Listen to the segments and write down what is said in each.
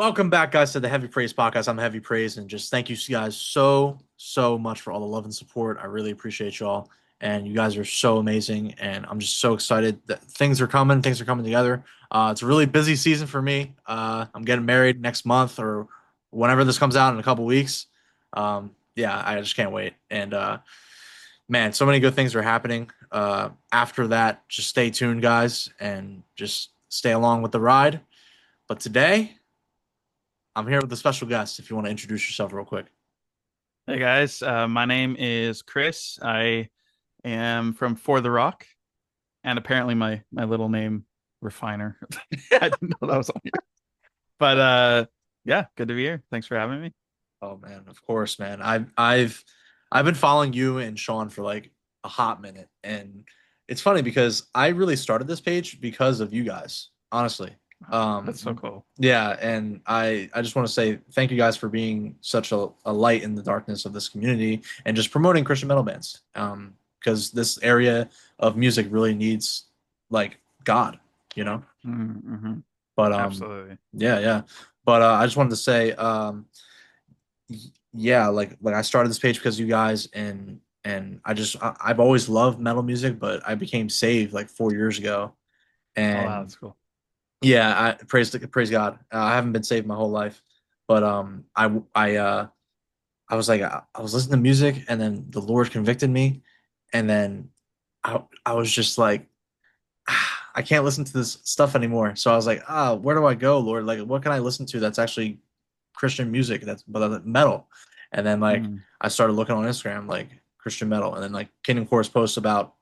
Welcome back, guys, to the Heavy Praise podcast. I'm Heavy Praise, and just thank you guys so much for all the love and support. I really appreciate y'all, and you guys are so amazing, and I'm just so excited that things are coming. Things are coming together. It's a really busy season for me. I'm getting married next month or whenever this comes out in a couple weeks. Yeah, I just can't wait. And man, so many good things are happening. After that, just stay tuned, guys, and just stay along with the ride. But today, I'm here with a special guest. If you want to introduce yourself real quick. Hey guys, my name is Chris. I am from For the Rock, and apparently my little name Refiner. I didn't know that was on here, but yeah, good to be here. Thanks for having me. Oh man, of course, man. I've been following you and Sean for like a hot minute, and it's funny because I really started this page because of you guys, honestly. That's so cool. Yeah, and I just want to say thank you guys for being such a light in the darkness of this community and just promoting Christian metal bands. Because this area of music really needs like God, you know. Mm-hmm. But Absolutely. yeah. But I just wanted to say yeah, like I started this page because you guys and I've always loved metal music, but I became saved like 4 years ago, Oh wow, and that's cool. yeah, I praise God. I haven't been saved my whole life, but I was like I was listening to music, and then the Lord convicted me, and then I was just like I can't listen to this stuff anymore. So I was like, where do I go, Lord? Like, what can I listen to that's actually Christian music that's but metal? And then like Mm. I started looking on Instagram like Christian metal, and then like Kingdom Core's post about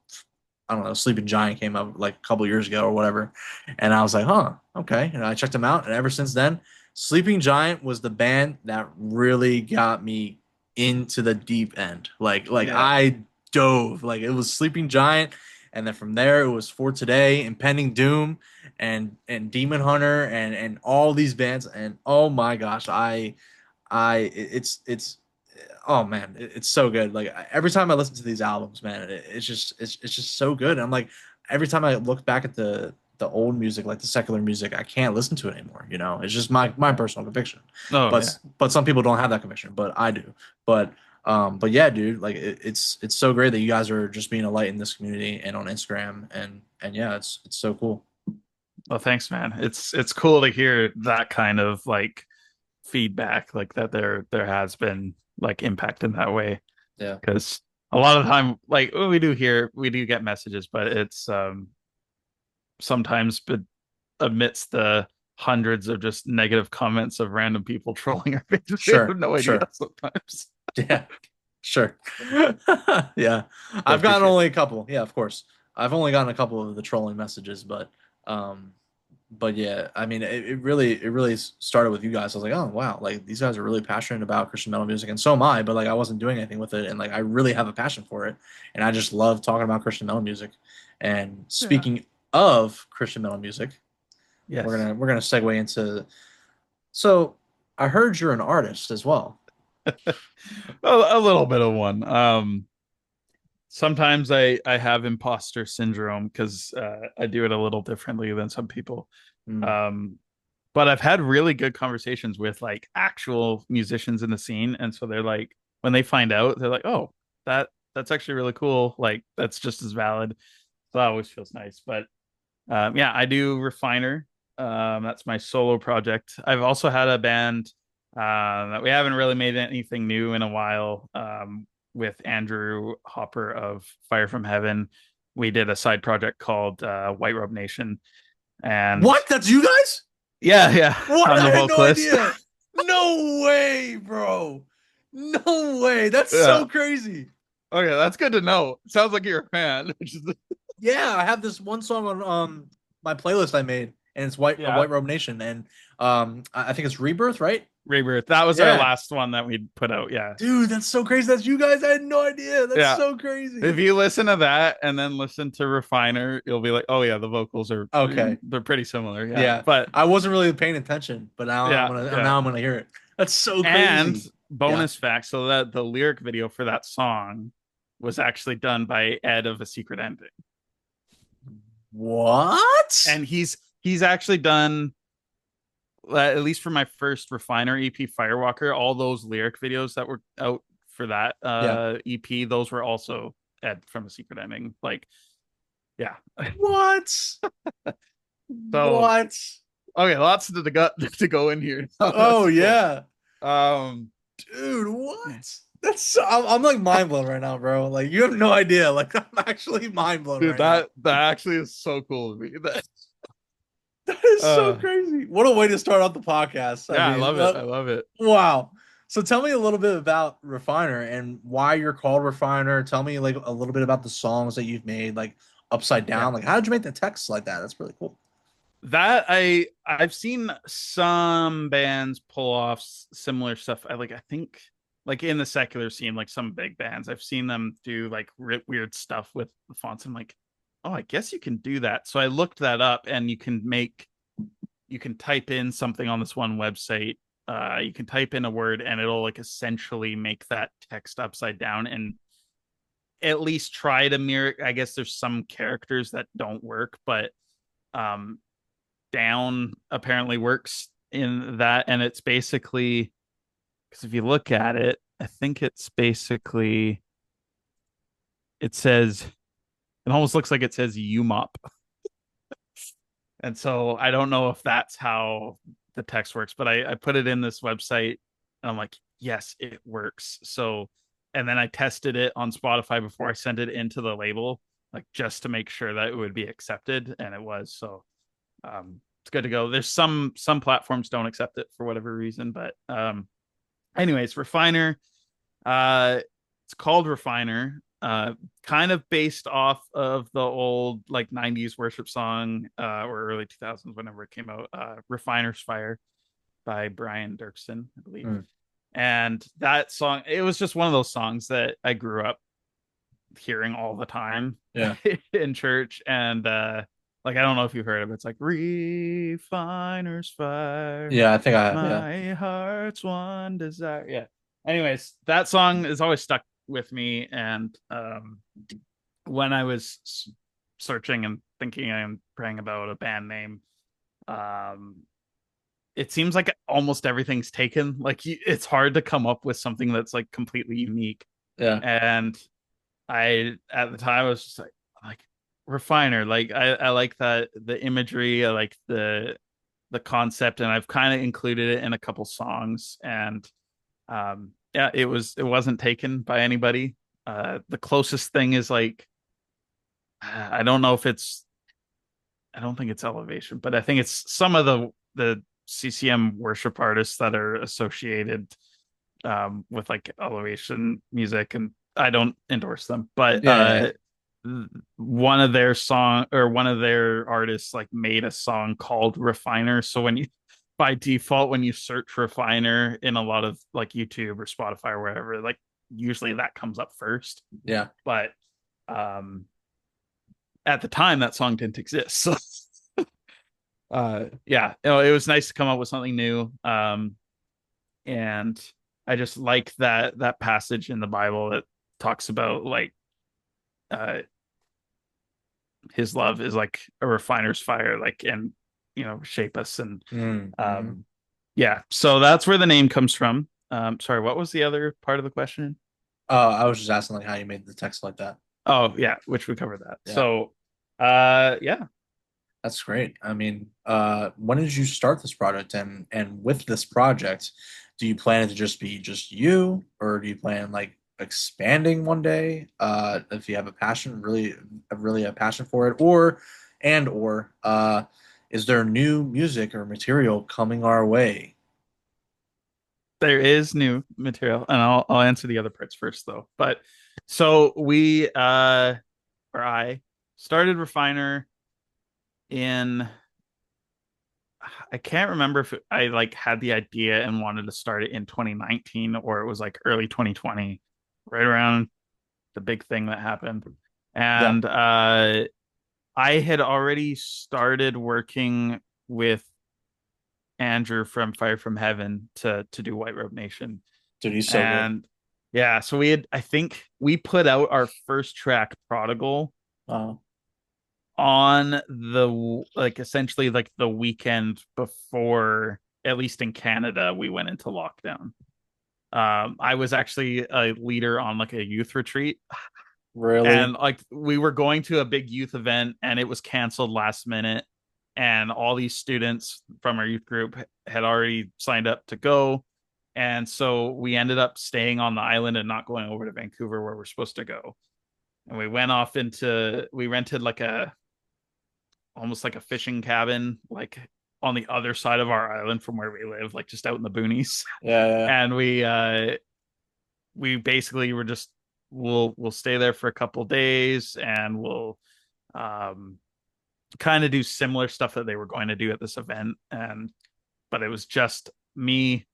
I don't know Sleeping Giant came up like a couple years ago or whatever, and I was like, huh, okay. And I checked them out, and ever since then, Sleeping Giant was the band that really got me into the deep end. Like Yeah. I dove like it was Sleeping Giant, and then from there it was For Today, Impending Doom, and Demon Hunter, and all these bands. And oh my gosh, it's oh man, it's so good. Like every time I listen to these albums, man, it's just so good. And I'm like every time I look back at the old music, like the secular music, I can't listen to it anymore. You know, it's just my personal conviction. Oh yeah. But some people don't have that conviction, but I do. But yeah, dude, like it's so great that you guys are just being a light in this community and on Instagram, and yeah, it's so cool. Well, thanks, man. It's cool to hear that kind of like feedback, like that there has been like impact in that way. Yeah, Because a lot of the time, like we do get messages, but it's sometimes amidst the hundreds of just negative comments of random people trolling our pages, we have sure, no idea sure. sometimes. Yeah, sure. Yeah. So I I've gotten appreciate only a couple. Yeah, of course. I've only gotten a couple of the trolling messages, um but yeah, I mean it really started with you guys. I was like, "Oh, wow. Like these guys are really passionate about Christian metal music and so am I, but like I wasn't doing anything with it and like I really have a passion for it and I just love talking about Christian metal music." And it. Yeah. speaking of Christian metal music, Yes. we're gonna segue into so I heard you're an artist as well. A little bit of one. Sometimes I have imposter syndrome because I do it a little differently than some people. Mm, Um, but I've had really good conversations with like actual musicians in the scene, and so they're like, when they find out, they're like, "Oh, that's actually really cool. Like that's just as valid." So that always feels nice. But yeah, I do Refiner. That's my solo project. I've also had a band that we haven't really made anything new in a while. With Andrew Hopper of Fire from Heaven, we did a side project called White Robe Nation, and what? That's you guys? yeah, What? I'm the I had no vocalist. idea. No way, bro. No way. That's Yeah. so crazy. Okay, that's good to know. Sounds like you're a fan. Yeah, I have this one song on my playlist I made, and it's White Yeah. Robe Nation, and I think it's Rebirth, right? Rebirth. That was our Yeah. last one that we put out. Yeah. Dude, that's so crazy. That's you guys. I had no idea. That's Yeah. so If crazy. you listen to that and then listen to Refiner, you'll be like, "Oh yeah, the vocals are Okay. they're pretty similar." Yeah, Yeah. but I wasn't really paying attention, but yeah, yeah. now I'm gonna hear it. That's so And crazy. Yeah. bonus fact, so that the lyric video for that song was actually done by Ed of A Secret Ending, What? and he's actually done at least for my first Refiner EP, Firewalker, all those lyric videos that were out for that Yeah. EP, those were also Ed from A Secret Ending. Like, yeah. What? So What? okay, lots to go in here. Oh That's cool. yeah. Um, Dude, what? That's so, I'm like mind blown right now, bro. Like you have no idea. Like I'm actually mind blown dude, right now. that actually is so cool to me. That That is so uh, crazy. What a way to start out the podcast. I yeah, I mean, love it. I love it. wow. So tell me a little bit about Refiner and why you're called Refiner. Tell me like a little bit about the songs that you've made, like Upside Yeah. Down. Like how did you make the text like that? That's really cool. That I've seen some bands pull off similar stuff. I think like in the secular scene, like some big bands, I've seen them do like weird stuff with the fonts. I'm like, oh, I guess you can do that. So I looked that up, and you can type in something on this one website. You can type in a word, and it'll like essentially make that text upside down and at least try to mirror. I guess there's some characters that don't work, but um down apparently works in that. And it's basically, because if you look at it, I think it's basically, it says, it almost looks like it says UMOP. And so I don't know if that's how the text works, but I put it in this website and I'm like, yes, it works. So, and then I tested it on Spotify before I sent it into the label, like just to make sure that it would be accepted, and it was. So it's good to go. There's some platforms don't accept it for whatever reason, but anyways, Refiner. It's called Refiner. Kind of based off of the old like '90s worship song, or early 2000s, whenever it came out. Refiner's Fire by Brian Dirksen, I believe. Mm, And that song, it was just one of those songs that I grew up hearing all the time yeah. in church. And like, I don't know if you've heard of it. It's like Refiner's Fire, Yeah, I think I have, yeah. my heart's one desire. Yeah. Anyways, that song is always stuck with me. And when I was searching and thinking and praying about a band name, um, it seems like almost everything's taken. Like it's hard to come up with something that's like completely unique. Yeah. And I at the time I was just like Refiner. Like I like that, the imagery, I like the concept, and I've kind of included it in a couple songs. And yeah, it wasn't taken by anybody. The closest thing is like, I don't know if it's, I don't think it's Elevation, but I think it's some of the CCM worship artists that are associated with like Elevation music, and I don't endorse them, but Yeah, yeah, yeah. one of their song, or one of their artists like made a song called Refiner. So when you, by default, when you search Refiner in a lot of like YouTube or Spotify or wherever, like usually that comes up first. Yeah. But um at the time that song didn't exist. So yeah, it was nice to come up with something new. And I just like that passage in the Bible that talks about like uh his love is like a refiner's fire, like, and shape us. And Mm-hmm. um yeah, so that's where the name comes from. Sorry, what was the other part of the question? I was just asking like how you made the text like that. Oh yeah, which we covered that. Yeah. So yeah. That's great. I mean, when did you start this project? And with this project, do you plan it to just be just you, or do you plan like expanding one day? If you have a passion, really a passion for it, or is there new music or material coming our way? There is new material, and I'll answer the other parts first though. But so we or I started Refiner in, I can't remember if I like had the idea and wanted to start it in 2019, or it was like early 2020, right around the big thing that happened. Yeah, And I had already started working with Andrew from Fire from Heaven to do White Robe Nation. dude, he's so good. And yeah, so we had, I think we put out our first track, Prodigal, Uh, on the like essentially like the weekend before at least in Canada, we went into lockdown. I was actually a leader on like a youth retreat, Really? and like we were going to a big youth event and it was canceled last minute, and all these students from our youth group had already signed up to go, and so we ended up staying on the island and not going over to Vancouver where we're supposed to go. And we went off into we rented like a almost like a fishing cabin, like on the other side of our island from where we live, like just out in the boonies. Yeah, yeah. And we basically were just we'll stay there for a couple days, and we'll um kind of do similar stuff that they were going to do at this event. And but it was just me,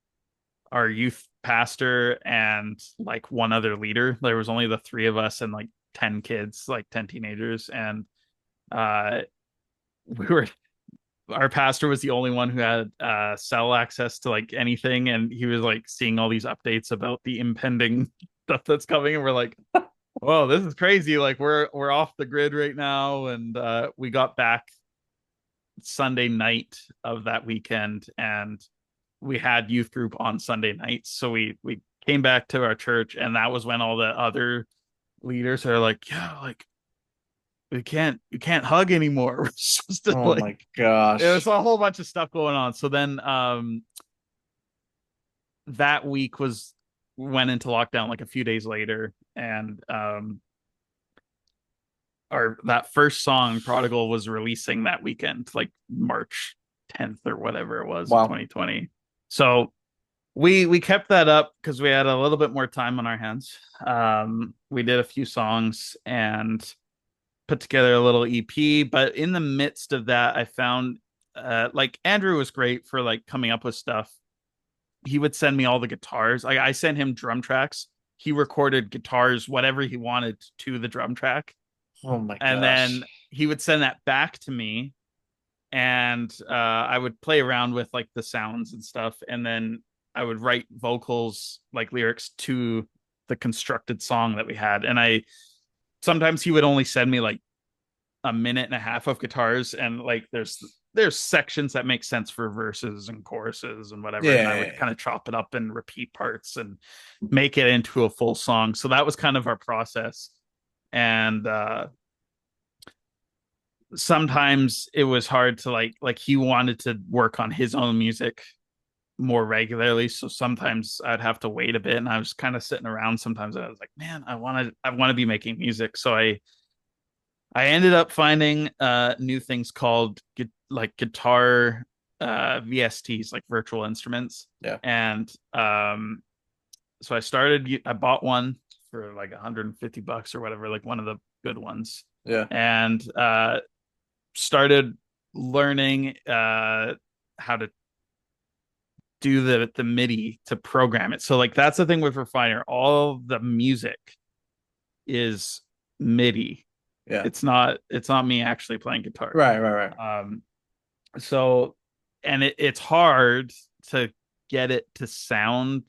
our youth pastor, and like one other leader. There was only the three of us and like 10 kids, like 10 teenagers. And uh we were our pastor was the only one who had cell access to like anything, and he was like seeing all these updates about the impending stuff that's coming, and we're like, whoa, this is crazy. Like we're off the grid right now. And we got back Sunday night of that weekend, and we had youth group on Sunday nights. So we came back to our church, and that was when all the other leaders are like, yeah, like we can't hug anymore. We're supposed to Oh like my it was gosh. a whole bunch of stuff going on. So then that week was went into lockdown like a few days later. And our that first song Prodigal was releasing that weekend, like March 10th or whatever it was of Wow. 2020. So we kept that up because we had a little bit more time on our hands. We did a few songs and put together a little EP. But in the midst of that, I found like Andrew was great for like coming up with stuff. He would send me all the guitars. Like I sent him drum tracks. He recorded guitars, whatever he wanted to the drum track. Oh my And gosh. then he would send that back to me, and I would play around with like the sounds and stuff. And then I would write vocals, like lyrics to the constructed song that we had. And I sometimes he would only send me like a minute and a half of guitars, and like there's sections that make sense for verses and choruses and whatever, and I would Yeah. kind of chop it up and repeat parts and make it into a full song. So that was kind of our process. And sometimes it was hard to like he wanted to work on his own music more regularly, so sometimes I'd have to wait a bit, and I was kind of sitting around. Sometimes I was like, man, I want to be making music. So I ended up finding new things called like guitar VSTs, like virtual instruments. Yeah. And so I bought one for like $150 or whatever, like one of the good ones. Yeah. And started learning how to do the MIDI to program it. So like that's the thing with Refiner. All the music is MIDI. Yeah. It's not me actually playing guitar. Right, right, right. So and it's hard to get it to sound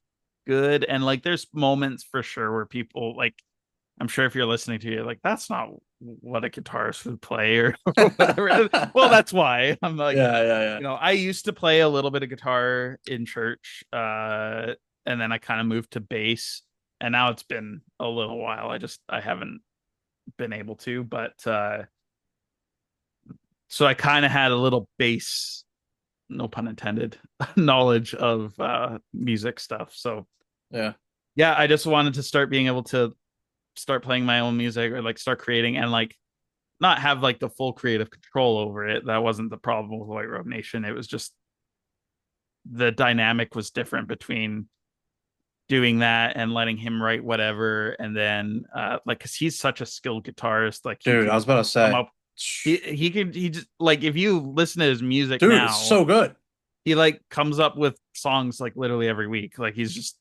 good. And like there's moments for sure where people like, I'm sure if you're listening to it, like that's not what a guitarist would play or whatever. Well, that's why I'm like, Yeah, yeah, yeah. I used to play a little bit of guitar in church, and then I kind of moved to bass, and now it's been a little while. I haven't been able to, but so I kind of had a little bass, no pun intended, knowledge of music stuff. So Yeah. yeah, I just wanted to start being able to start playing my own music, or like start creating, and like not have like the full creative control over it. That wasn't the problem with White Robe Nation. It was just the dynamic was different between doing that and letting him write whatever. And then like because he's such a skilled guitarist, like he Dude, I can was about to come say. up he just like if you listen to his music Dude, it's now, so good. he like comes up with songs like literally every week. Like he's just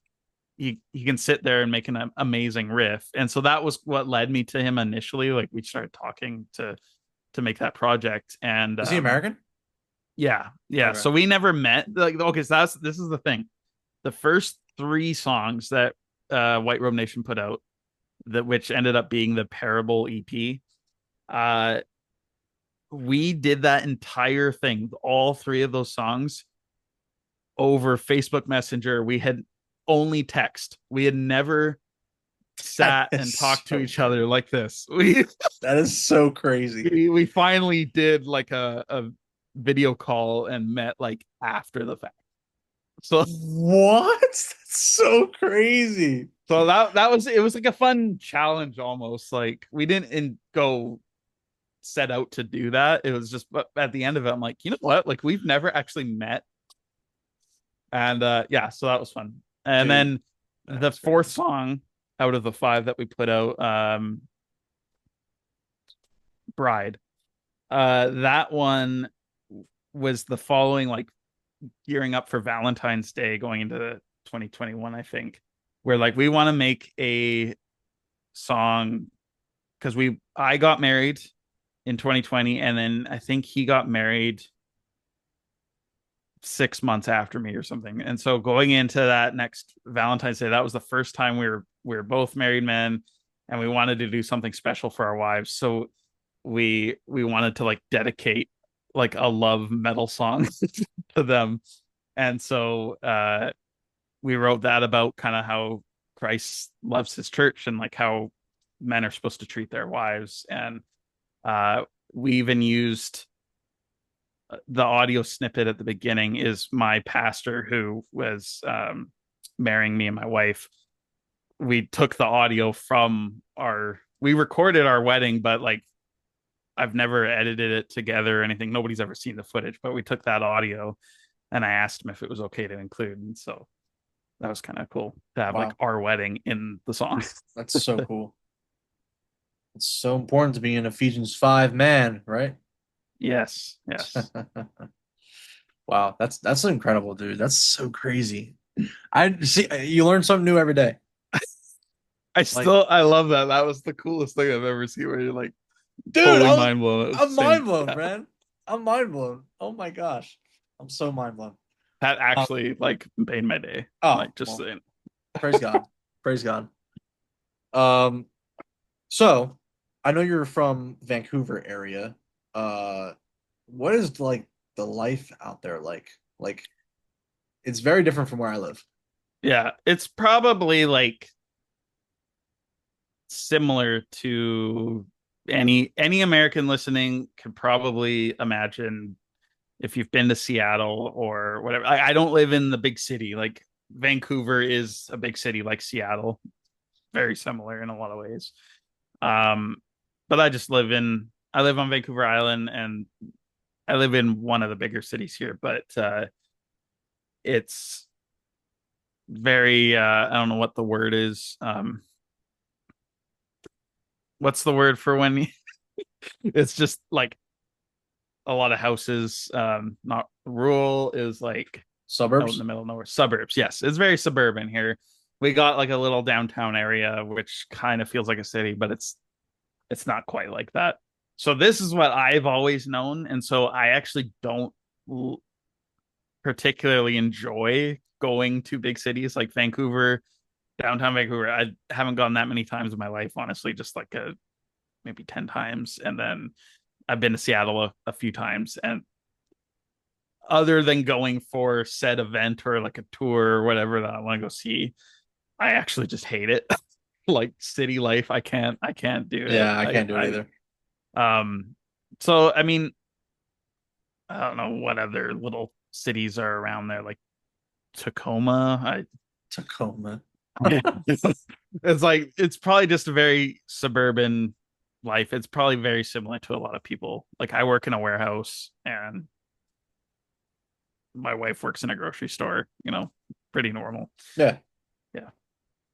he can sit there and make an amazing riff. And so that was what led me to him initially. Like we started talking to make that project. And Is he American? yeah, yeah. Okay. So we never met. Like okay, so this is the thing. The first three songs that White Robe Nation put out, that which ended up being the Parable EP, we did that entire thing, all three of those songs, over Facebook Messenger. We had only text. We had never That sat and is talked to so each crazy. other like this. We That is so crazy. we finally did like a video call and met like after the fact. So What? That's so crazy. that was, it was like a fun challenge almost. Like we didn't go set out to do that. It was just, but at the end of it, I'm like, you know what? Like we've never actually met. And yeah, so that was fun. And Dude, then the that's fourth crazy. song out of the five that we put out, Bride. That one was the following, like gearing up for Valentine's Day going into 2021, I think, where like we want to make a song because I got married in 2020, and then I think he got married 6 months after me or something. And so going into that next Valentine's Day, that was the first time we were both married men, and we wanted to do something special for our wives. So we wanted to like dedicate like a love metal song to them. And so we wrote that about kind of how Christ loves his church and like how men are supposed to treat their wives. And we even used the audio snippet at the beginning is my pastor who was marrying me and my wife. We took the audio from we recorded our wedding, but like I've never edited it together or anything. Nobody's ever seen the footage, but we took that audio and I asked him if it was okay to include. And so that was kind of cool to have like Wow. our wedding in the song. That's so cool. It's so important to be an Ephesians 5 man, right? Yes, yes. Wow, that's incredible, dude. That's so crazy. I see you learn something new every day. Like, I love that. That was the coolest thing I've ever seen where you're like dude, totally mind blown at the I'm same. mind blown, Yeah. man. I'm mind blown. Oh my gosh. I'm so mind blown. That Um, actually like made my day. oh, Like just well, saying. praise God. Praise God. Um, so I know you're from Vancouver area. Uh, what is like the life out there like? Like it's very different from where I live. Yeah, it's probably like similar to any American listening could probably imagine if you've been to Seattle or whatever. I don't live in the big city. Like Vancouver is a big city like Seattle, very similar in a lot of ways. Um, but I live on Vancouver Island, and I live in one of the bigger cities here, but it's very I don't know what the word is. What's the word for when it's just like a lot of houses. Not rural is like out in the Suburbs? middle of nowhere. Suburbs, yes, it's very suburban here. We got like a little downtown area which kind of feels like a city, but it's not quite like that. So this is what I've always known, and so I actually don't particularly enjoy going to big cities like Vancouver, downtown Vancouver. I haven't gone that many times in my life, honestly, just like maybe 10 times. And then I've been to Seattle a few times. And other than going for said event or like a tour or whatever that I want to go see, I actually just hate it. Like city life, I can't do it. Yeah, I can't do it either. Um so I mean, I don't know what other little cities are around there, like Tacoma. Tacoma. It's like it's probably just a very suburban life. It's probably very similar to a lot of people. Like I work in a warehouse and my wife works in a grocery store, pretty normal. Yeah. Yeah.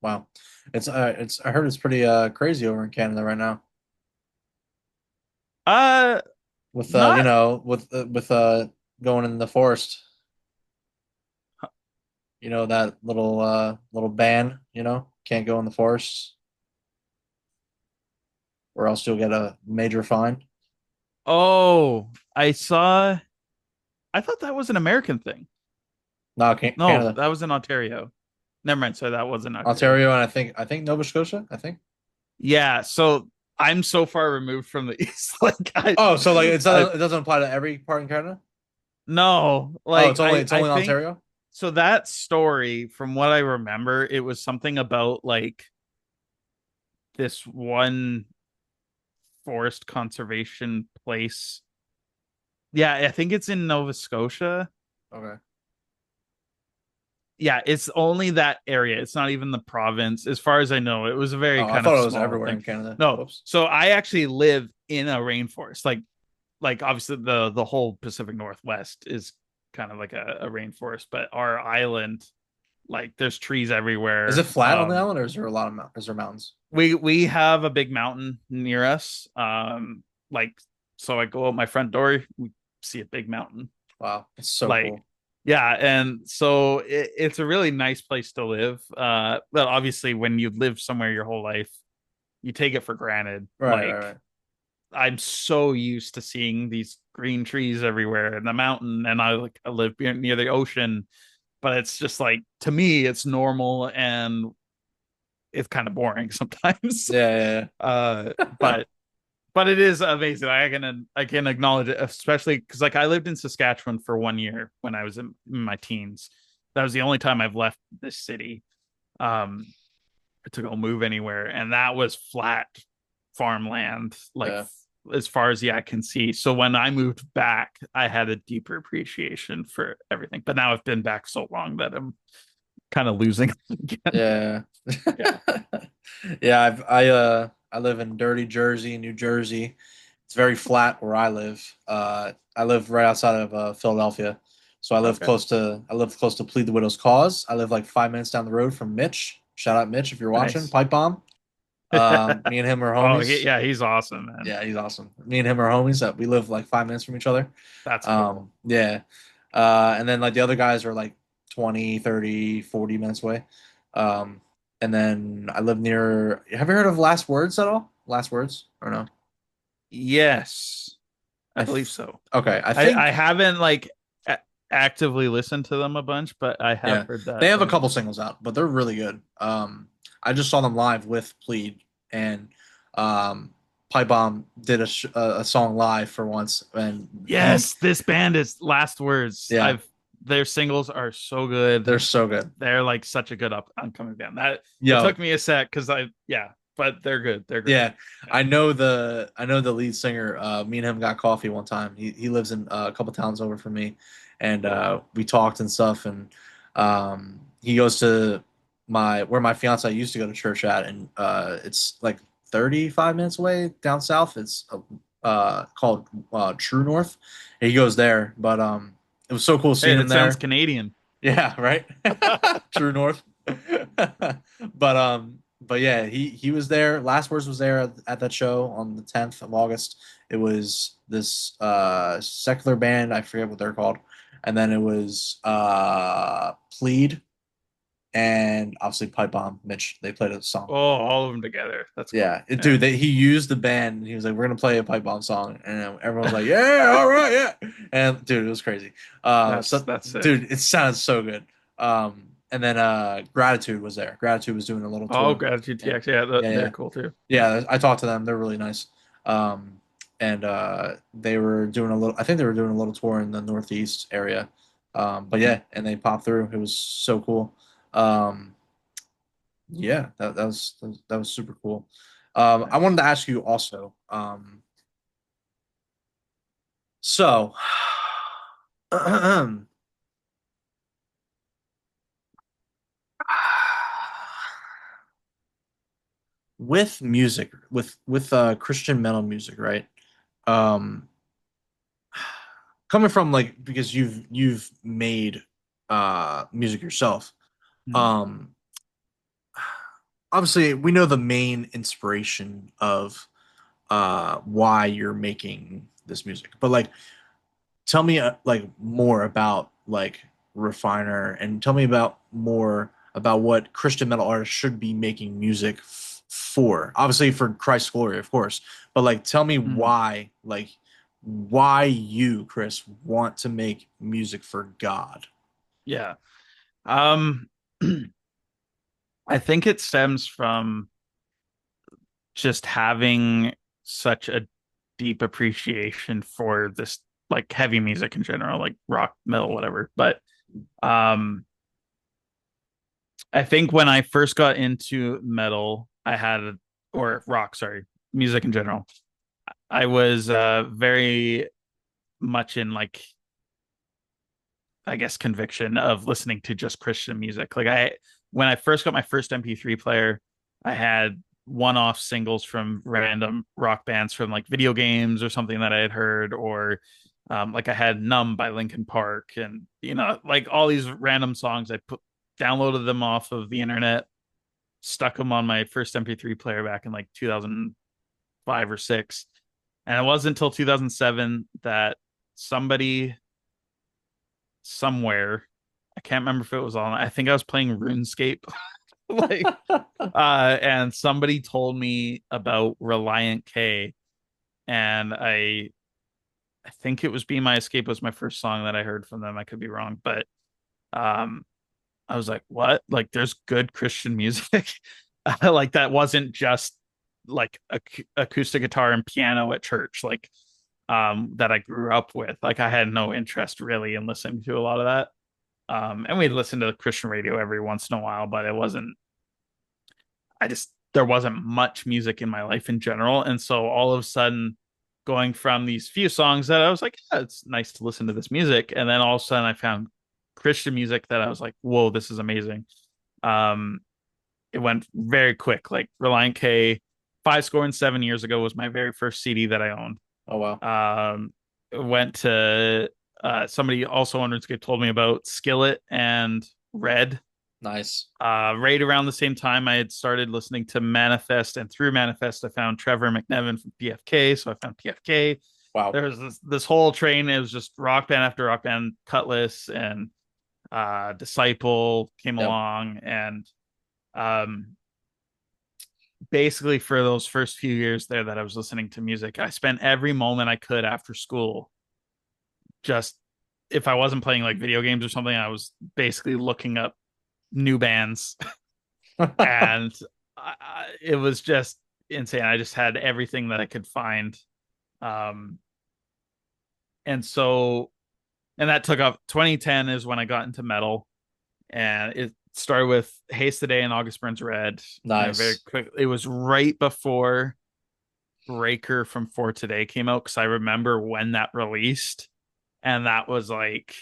Wow. It's I heard it's pretty crazy over in Canada right now Uh with not with going in the forest. You know that little ban, can't go in the forest or else you'll get a major fine. Oh, I thought that was an American thing. No, No, Canada, that was in Ontario. Never mind. So that wasn't Ontario. Ontario, and I think Nova Scotia. I think. Yeah. So I'm so far removed from the East. Like Oh, so like I it doesn't apply to every part in Canada. no, Oh, like it's only I think Ontario. So that story, from what I remember, it was something about like this one forest conservation place. Yeah, I think it's in Nova Scotia. Okay. Yeah, it's only that area. It's not even the province. As far as I know, it was a very Oh, I kind of thought it was small everywhere thing. in Canada. No, Whoops. so I actually live in a rainforest. Like obviously the whole Pacific Northwest is kind of like a rainforest, but our island, like there's trees Is it everywhere. flat on the island, or is there a lot of is there mountains? We have a big mountain near us. Like so I go out my front door, we see a big mountain. Wow, it's so Like cool. yeah, and so it's a really nice place to live. But obviously when you live somewhere your whole life, you take it for granted. Right, right, Like right. I'm so used to seeing these green trees everywhere in the mountain, and I live near the ocean, but it's just like to me it's normal and it's kind of boring sometimes. Yeah, uh yeah, yeah. but it is amazing. I can acknowledge it, especially because like I lived in Saskatchewan for 1 year when I was in my teens. That was the only time I've left this city um to go move anywhere, and that was flat farmland, like Yeah. as far as the eye can see. So when I moved back, I had a deeper appreciation for everything. But now I've been back so long that I'm kind of losing again. Yeah. Yeah. Yeah, I live in dirty Jersey, New Jersey. It's very flat where I live. I live right outside of Philadelphia. So Okay. I live close to Plead the Widow's Cause. I live like 5 minutes down the road from Mitch. Shout out Mitch if you're watching. Nice. Pipe bomb. Me and him are Oh, homies. yeah, he's awesome, man. Yeah, he's awesome. Me and him are homies that we live like 5 minutes from each other. That's cool. Yeah. And then like the other guys are like 20, 30, 40 minutes away. Um, and then I live near, have you heard of Last Words at all? Last Words or no? Yes, I I believe th so. okay, I I think haven't like actively listened to them a bunch, but I have yeah. heard They that have a name. couple singles out, but they're really good. I just saw them live with Plead and um Pipe Bomb did a song live for once and he Yes, this band is Last Words. yeah, I've Their singles are so good. they're so good. They're like such a good oncoming band. That it Yo, took me a sec because but they're good. They're great. yeah, Yeah. I know the lead singer. Me and him got coffee one time. He lives in a couple towns over from me, and we talked and stuff. And he goes to my where my fiance used to go to church at, and it's like 35 minutes away down south. It's called True North. And he goes there, but it was so cool Hey, seeing him that sounds there. Canadian. Yeah, right. True North. But yeah, he was there. Last Words was there at that show on the 10th of August. It was this secular band, I forget what they're called. And then it was Plead and obviously Pipe Bomb, Mitch. They played a Oh, song. all of them together. That's Yeah, cool. dude, Yeah. he used the band and he was like, "We're gonna play a Pipe Bomb song," and everyone was like, "Yeah, all right, yeah." And dude, it was crazy. So That's sick. dude, it sounded so good. And then Gratitude was there. Gratitude was doing a little Oh, tour. Gratitude Yeah, TX. Yeah, yeah, they're yeah, cool too. yeah. I talked to them. They're really nice. Um, and they were doing a little. I think they were doing a little tour in the Northeast area. But Hmm. yeah, and they popped through. It was so cool. Um, yeah, that was super cool. I wanted Nice. to ask you also. So with music, with Christian metal music, right? Um, coming from like because you've made music yourself. Hmm. Um, obviously, we know the main inspiration of why you're making this music, but like tell me like more about like Refiner and tell me about more about what Christian metal artists should be making music for. Obviously for Christ's glory, of course, but like tell me Hmm. why you, Chris, want to make music for God. Yeah. Um, I think it stems from just having such a deep appreciation for this like heavy music in general, like rock, metal, whatever. But Um, I think when I first got into metal, or rock, sorry, music in general, I was very much in like, I guess, conviction of listening to just Christian music. When I first got my first MP3 player, I had one-off singles from random rock bands from like video games or something that I had heard, or like I had Numb by Linkin Park, and like all these random songs. Downloaded them off of the internet, stuck them on my first MP3 player back in like 2005 or 6. And it wasn't until 2007 that somebody somewhere, I can't remember if it was on, I think I was playing RuneScape, like, and somebody told me about Reliant K, and I think it was Be My Escape was my first song that I heard from them. I could be wrong, but um, I was like, what? Like, there's good Christian music. Like, that wasn't just like acoustic guitar and piano at church, like that I grew up with. Like, I had no interest really in listening to a lot of that. And we'd listen to Christian radio every once in a while, but it wasn't, there wasn't much music in my life in general. And so all of a sudden, going from these few songs that I was like, yeah, it's nice to listen to this music. And then all of a sudden I found Christian music that I was like, whoa, this is amazing. Um, it went very quick. Like Reliant K, 5 score and 7 years ago was my very first CD that I owned. Oh wow. Went to somebody also on RuneScape told me about Skillet and Red. Nice. Right around the same time, I had started listening to Manifest, and through Manifest, I found Trevor McNevin from PFK. So I found PFK. Wow. There was this whole train. It was just rock band after rock band. Cutlass and Disciple came Yep. along, and um, basically for those first few years there that I was listening to music, I spent every moment I could after school just, if I wasn't playing like video games or something, I was basically looking up new bands, and it was just insane. I just had everything that I could find, um, and so and that took up 2010 is when I got into metal, and it started with Haste Today and August Burns Red. Very Nice. quick. It was right before Breaker from For Today came out, because I remember when that released, and that was like,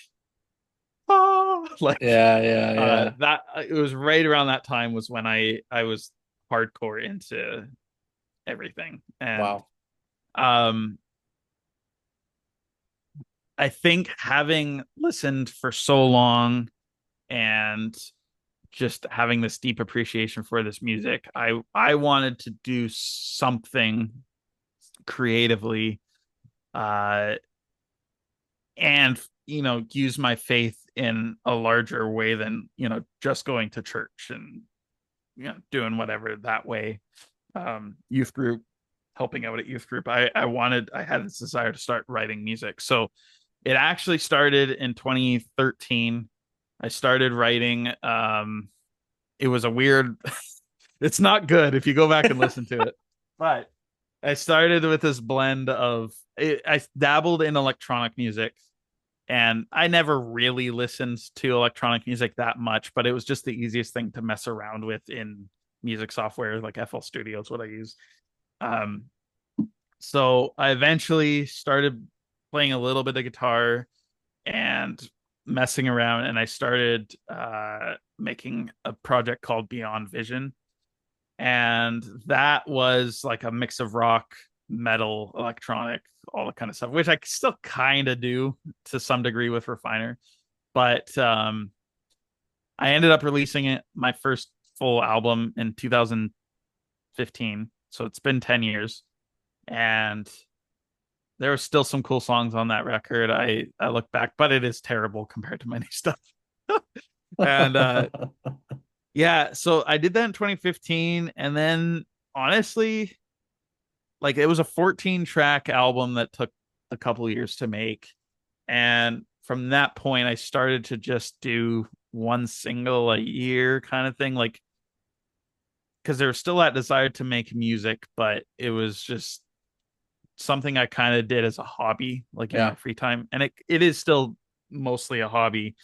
oh, like Yeah, yeah, yeah. that it was right around that time was when I was hardcore into everything. And Wow. um I think having listened for so long and just having this deep appreciation for this music, I wanted to do something creatively, uh and use my faith in a larger way than just going to church and doing whatever that way. Youth group, helping out at youth group. I had this desire to start writing music. So it actually started in 2013. I started writing. It was a weird, it's not good if you go back and listen to it, but I started with this blend of, I dabbled in electronic music, and I never really listened to electronic music that much, but it was just the easiest thing to mess around with in music software. Like FL Studio is what I use. Um, so I eventually started playing a little bit of guitar and messing around, and I started making a project called Beyond Vision. And that was like a mix of rock, metal, electronic, all the kind of stuff, which I still kind of do to some degree with Refiner. But I ended up releasing my first full album in 2015. So it's been 10 years. And there were still some cool songs on that record. I look back, but it is terrible compared to my new stuff. And yeah, so I did that in 2015. And then honestly, like, it was a 14 track album that took a couple years to make. And from that point, I started to just do one single a year kind of thing. Like, because there was still that desire to make music, but it was just something I kind of did as a hobby, like in my Yeah. free time. And it is still mostly a hobby.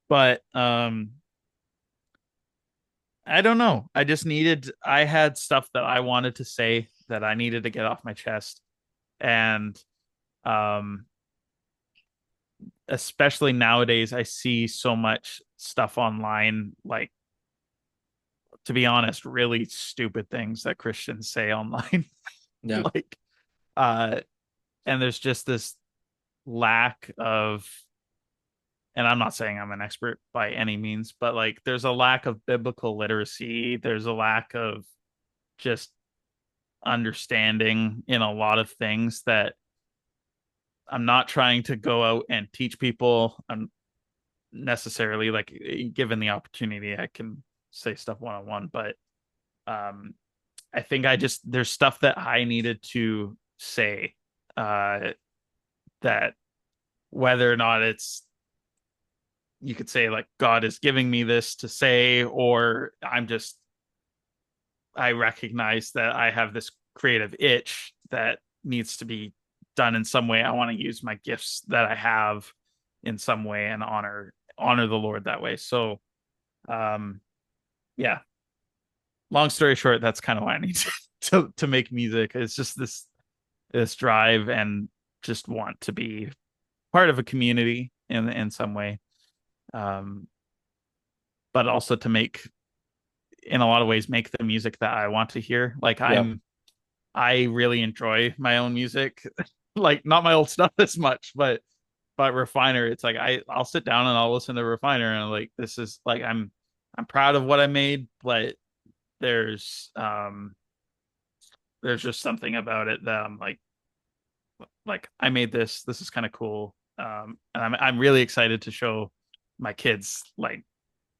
But I don't know. I had stuff that I wanted to say that I needed to get off my chest. And um especially nowadays, I see so much stuff online, like, to be honest, really stupid things that Christians say online. Yeah. Like, uh, and there's just this lack of, and I'm not saying I'm an expert by any means, but like, there's a lack of biblical literacy. There's a lack of just understanding in a lot of things that I'm not trying to go out and teach people. I'm necessarily, like, given the opportunity, I can say stuff one on one, but um I think there's stuff that I needed to say, uh that, whether or not it's, you could say, like, God is giving me this to say, or I recognize that I have this creative itch that needs to be done in some way. I want to use my gifts that I have in some way and honor the Lord that way. So um yeah, long story short, that's kind of why I need to make music. It's just this drive and just want to be part of a community in some way, um, but also to make, in a lot of ways, make the music that I want to hear. Like, Yeah. I really enjoy my own music, like, not my old stuff as much, but Refiner, it's like I'll sit down and I'll listen to Refiner and I'm like, this is like, I'm proud of what I made, but there's um there's just something about it that I'm like, I made this. This is kind of cool. And I'm really excited to show my kids, like,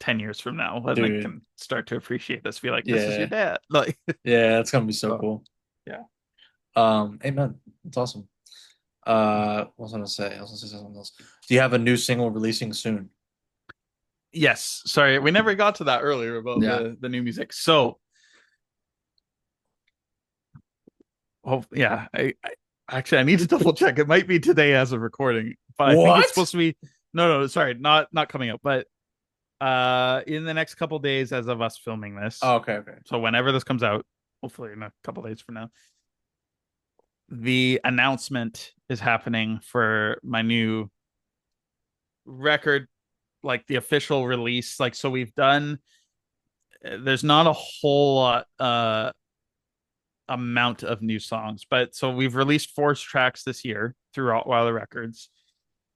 10 years from now, when they Dude. can start to appreciate this, be like, this is your Yeah. dad. Like, Yeah, it's gonna be so so cool. yeah. Amen. It's awesome. What was I gonna say? I was gonna say something else. Do you have a new single releasing soon? Yes. Sorry, we never got to that earlier about Yeah. the new music. So, oh yeah, I actually, I need to double check. It might be today as of recording, but I think it's What? supposed to be, no, sorry, not coming up, but in the next couple days as of us filming this. Oh, okay, okay. So whenever this comes out, hopefully in a couple days from now, the announcement is happening for my new record, like the official release. Like, so we've done, there's not a whole lot amount of new songs, but so we've released 4 tracks this year through Rottweiler Records.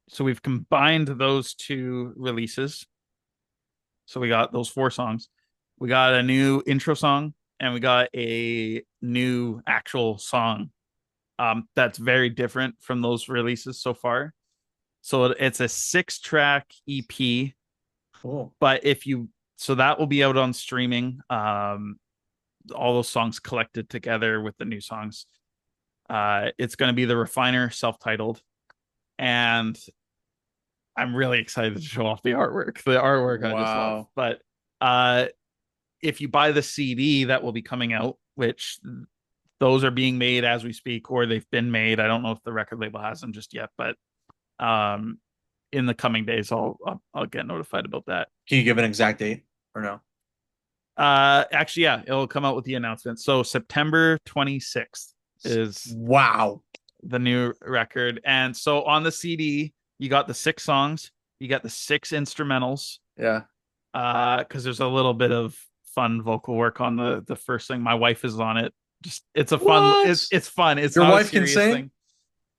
So we've combined those 2 releases. So we got those 4 songs. We got a new intro song and we got a new actual song, that's very different from those releases so far. So it's a 6-track EP, Cool. but so that will be out on streaming. All those songs collected together with the new songs. It's going to be the Refiner self-titled, and I'm really excited to show off the artwork. The artwork I just love. Wow. But if you buy the CD that will be coming out, which those are being made as we speak, or they've been made. I don't know if the record label has them just yet, but um, in the coming days, I'll get notified about that. Can you give an exact date or no? Actually, yeah, it'll come out with the announcement. So September 26th is Wow. the new record, and so on the CD, you got the 6 songs, you got the 6 instrumentals. Yeah. Because there's a little bit of fun vocal work on the first thing. My wife is on it. Just, it's a fun. What? It's fun. It's Your not a wife can serious sing? thing.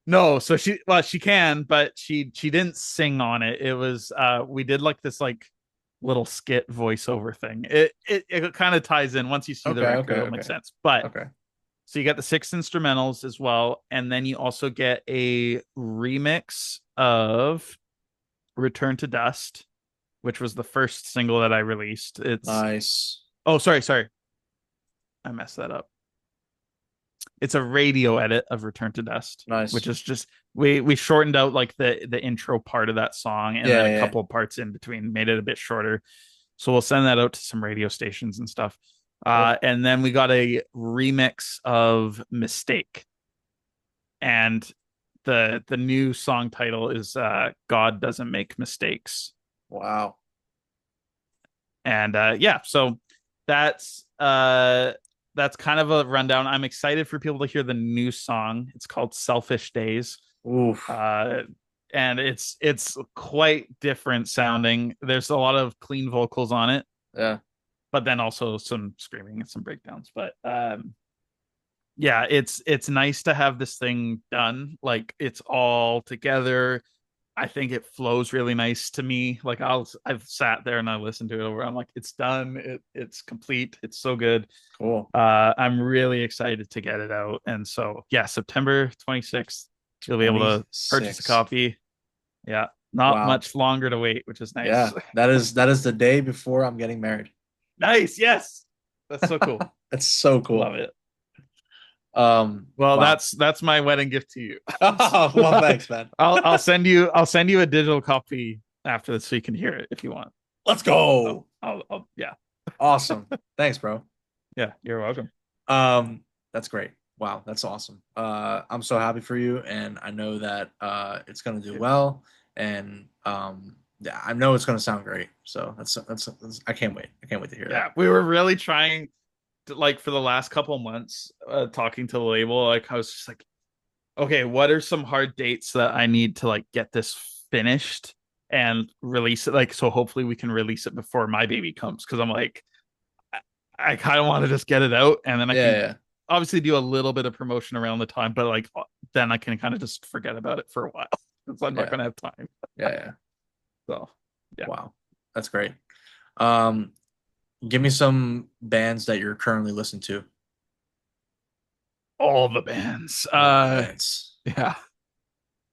No, so she can, but she didn't sing on it. It was we did like this, like, little skit voiceover thing. It kind of ties in. Once you see the Okay, record, okay, it'll make okay. sense. But Okay. so you get the 6 instrumentals as well, and then you also get a remix of Return to Dust, which was the first single that I released. It's Nice. Oh, sorry. I messed that up. It's a radio edit of Return to Dust, which Nice. is just, we shortened out, like, the intro part of that song, and Yeah, then a yeah. couple of parts in between, made it a bit shorter. So we'll send that out to some radio stations and stuff. Cool. And then we got a remix of Mistake. And the new song title is God Doesn't Make Mistakes. Wow. And yeah, so that's uh that's kind of a rundown. I'm excited for people to hear the new song. It's called Selfish Days. Oof. Uh and it's quite different sounding. There's a lot of clean vocals on it, Yeah. but then also some screaming and some breakdowns. But yeah, it's nice to have this thing done. Like it's all together. I think it flows really nice to me. Like I've sat there and I listened to it over. I'm like, it's done. It's complete. It's so good. Cool. I'm really excited to get it out. And so yeah, September 26th, you'll be able to purchase a 26. copy. Yeah. Not Wow. much longer to wait, which is nice. Yeah. That is the day before I'm getting married. Nice. Yes. That's so cool. That's so cool. Love it. Well, Wow. that's my wedding gift to you. Well, thanks, man. I'll send you a digital copy after this so you can hear it if you want. Let's go. Yeah. Awesome. Thanks, bro. Yeah, you're welcome. That's great. Wow, that's awesome. I'm so happy for you, and I know that it's gonna do well, and yeah, I know it's gonna sound great. So that's I can't wait. I can't wait to hear Yeah, that. we were really trying to, like, for the last couple months, talking to the label. Like, I was just like, okay, what are some hard dates that I need to like get this finished and release it? Like, so hopefully we can release it before my baby comes. Because I'm like, I kind of want to just get it out, and then I Yeah, can yeah, obviously do a little bit of promotion around the time, but like then I can kind of just forget about it for a while because I'm not yeah, gonna have time. yeah, yeah. So yeah, Wow, that's great. Um, Give me some bands that you're currently listening to. all the bands. All the bands. Yeah.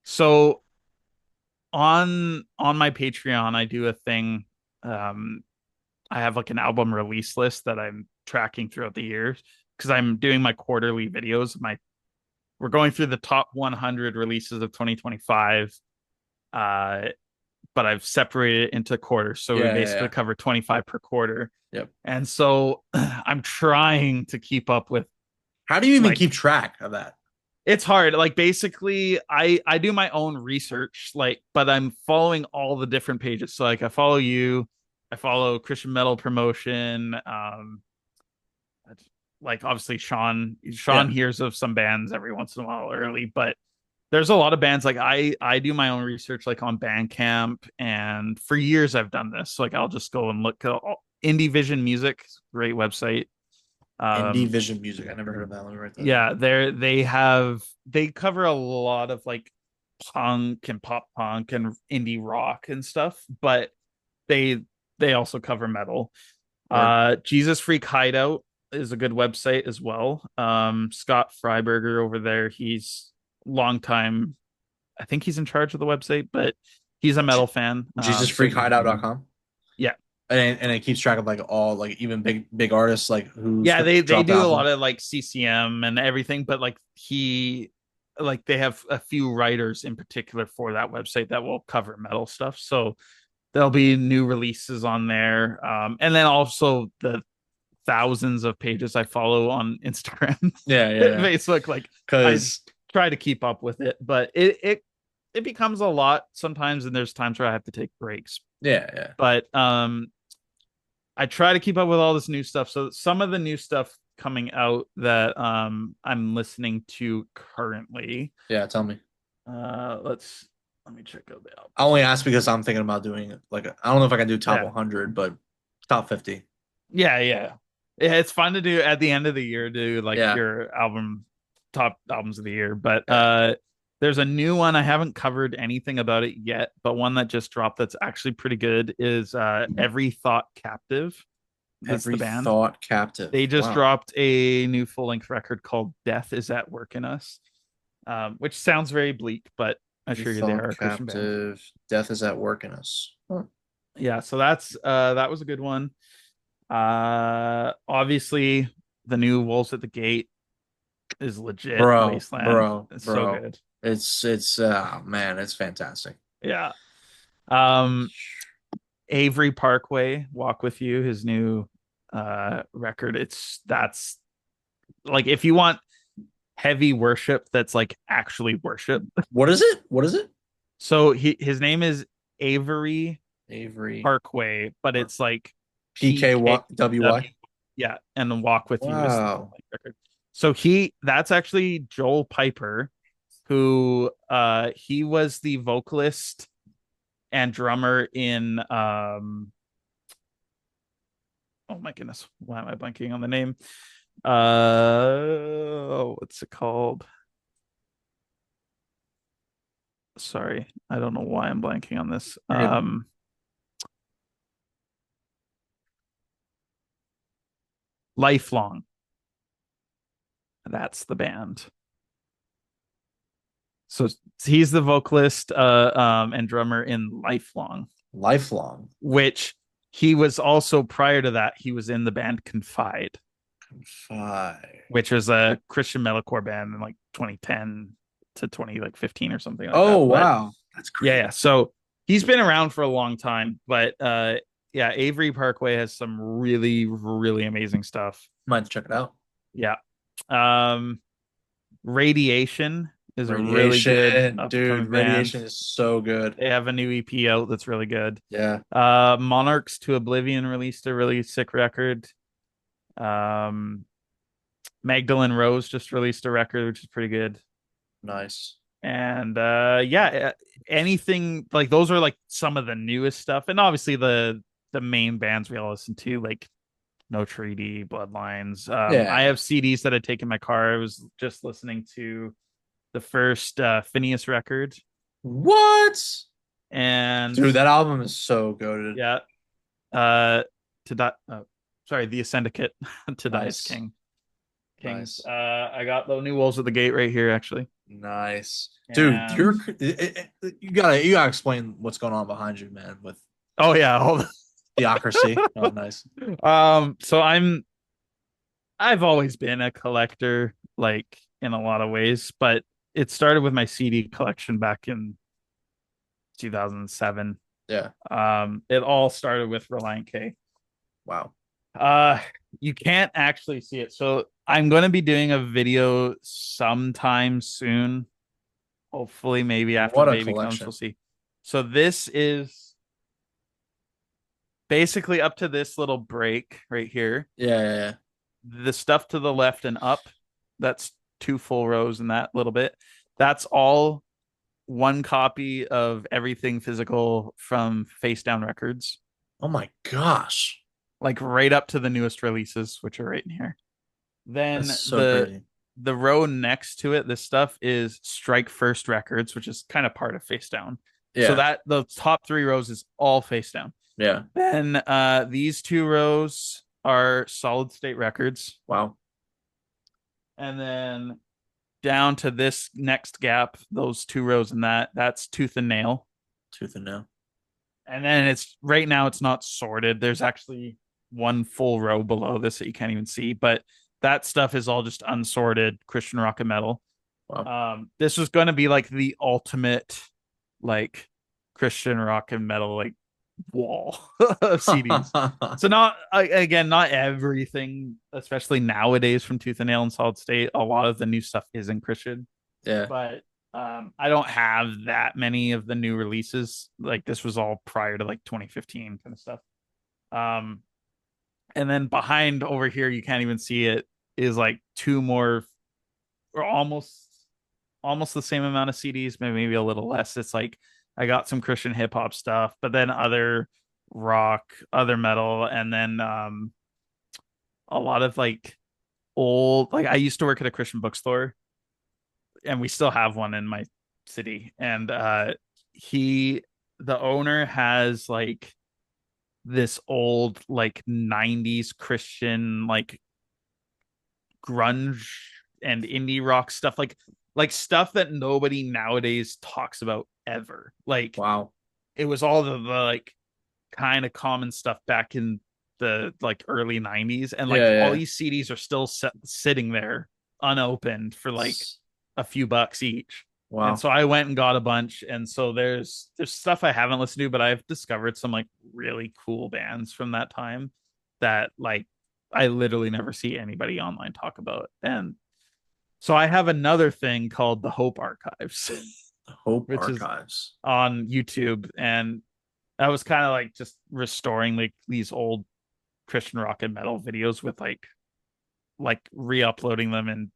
So on my Patreon, I do a thing. Um, I have like an album release list that I'm tracking throughout the years because I'm doing my quarterly videos. We're going through the top 100 releases of 2025. Uh, but I've separated it into quarters. So we Yeah, yeah, basically yeah. cover 25 per quarter. Yep. And so I'm trying to keep up with, How do you even keep like, track of that? it's hard. Like basically I do my own research, like, but I'm following all the different pages. So like I follow you, I follow Christian Metal Promotion, like obviously Sean Yeah. hears of some bands every once in a while early, but there's a lot of bands. Like I do my own research, like on Bandcamp, and for years I've done this. Like I'll just go and look at Indie Vision Music, great website. Indie um Vision Music. I never heard of that. Let me write that down. yeah, they cover a lot of like punk and pop punk and indie rock and stuff, but they they also cover metal. Word. Jesus Freak Hideout is a good website as well. Scott Freiberger over there, he's long time, I think he's in charge of the website, but he's a metal fan. JesusFreakHideout.com. Yeah, And it keeps track of like all like even big artists like who's yeah, they dropped do a lot albums. of like CCM and everything, but like they have a few writers in particular for that website that will cover metal stuff. So there'll be new releases on there, and then also the thousands of pages I follow on Instagram, Yeah, yeah, yeah. Facebook. Like I Because try to keep up with it, but it becomes a lot sometimes, and there's times where I have to take breaks. yeah, yeah, But I try to keep up with all this new stuff. So some of the new stuff coming out that I'm listening to currently. yeah. Tell me. Let me check out the album. I only asked because I'm thinking about doing like I don't know if I can do top Yeah. 100, but top 50. Yeah. Yeah, it's fun to do at the end of the year, do like Yeah, your top albums of the year. But yeah. there's a new one. I haven't covered anything about it yet, but one that just dropped that's actually pretty good is Every Thought Captive. That's the Every band. thought captive. They just Wow. dropped a new full-length record called Death Is at Work in Us, which sounds very bleak, but I Every assure you they are thought a Christian band. captive. Death is at work in us. Huh. Yeah, so that was a good one. Obviously the new Wolves at the Gate is legit Bro, wasteland. bro, It's so bro. good. It's man, it's fantastic. Yeah. Um, Avery Parkway, Walk With You, his new record. That's like, if you want heavy worship that's like actually worship. What is it? What is it? So his name is Avery Avery Parkway, but Park. it's like PKWY. Yeah, and Walk With You is the Wow. record. So that's actually Joel Piper, who he was the vocalist and drummer in oh my goodness, why am I blanking on the name? What's it called? Sorry, I don't know why I'm blanking on this. You're good. Lifelong. That's the band. So he's the vocalist and drummer in Lifelong, Lifelong. which he was also prior to that, he was in the band Confide, Confide. which was a Christian metalcore band in like 2010 to 2015 or something like Oh that. But wow. That's yeah, great. yeah. So he's been around for a long time, but yeah, Avery Parkway has some really, really amazing stuff. Might check it out. Yeah. Um, Radiation is a really good Radiation, dude. upcoming band. Radiation is so good. They have a new EP out that's really good. Yeah. Monarchs to Oblivion released a really sick record. Um, Magdalene Rose just released a record, which is pretty good. Nice. And yeah, anything like those are like some of the newest stuff, and obviously the main bands we all listen to, like No Treaty, Bloodlines. I Yeah. have CDs that I take in my car. I was just listening to the first Phineas record, What? and Dude, that album is so goated. yeah, to die. Sorry, the Syndicate. To Die Is Nice. King. Kings. Nice. I got the new Wolves at the Gate right here, actually. Nice. Dude, And you gotta explain what's going on behind you, man, with oh yeah, hold theocracy. Oh, nice. so I've always been a collector, like in a lot of ways, but it started with my CD collection back in 2007. Yeah. It all started with Reliant K. Wow. Uh, you can't actually see it, so I'm going to be doing a video sometime soon. Hopefully, maybe after the What a baby comes, we'll collection. see. So this is basically up to this little break right here. Yeah, yeah, yeah. The stuff to the left and up, that's two full rows in that little bit. That's all one copy of everything physical from Face Down Records, Oh my gosh. like right up to the newest releases, which are right in here. Then That's so crazy. the row next to it, this stuff is Strike First Records, which is kind of part of Face Down. So Yeah. that the top three rows is all Face Down. Yeah. Then these two rows are Solid State Records. Wow. And then down to this next gap, those two rows and that's Tooth and Nail. Tooth and nail. And then it's right now it's not sorted. There's actually one full row below this that you can't even see, but that stuff is all just unsorted Christian rock and metal. Wow. This was going to be like the ultimate like Christian rock and metal like wall of CDs. So not again, not everything, especially nowadays from Tooth and Nail and Solid State. A lot of the new stuff isn't Christian, Yeah. but I don't have that many of the new releases. Like this was all prior to like 2015 kind of stuff. Um, and then behind over here, you can't even see it, is like two more or almost the same amount of CDs, maybe a little less. It's like I got some Christian hip hop stuff, but then other rock, other metal, and then a lot of like old, like I used to work at a Christian bookstore and we still have one in my city. And the owner has like this old like 90s Christian like grunge and indie rock stuff, like stuff that nobody nowadays talks about ever. Like Wow. it was all the like kind of common stuff back in the like early 90s, and like Yeah, all yeah. these CDs are still sitting there unopened for like a few bucks each. And Wow. so I went and got a bunch, and so there's stuff I haven't listened to, but I've discovered some like really cool bands from that time that like I literally never see anybody online talk about. And so I have another thing called the Hope Archives, The Hope which is Archives. on YouTube, and I was kind of like just restoring like these old Christian rock and metal videos with like re-uploading them in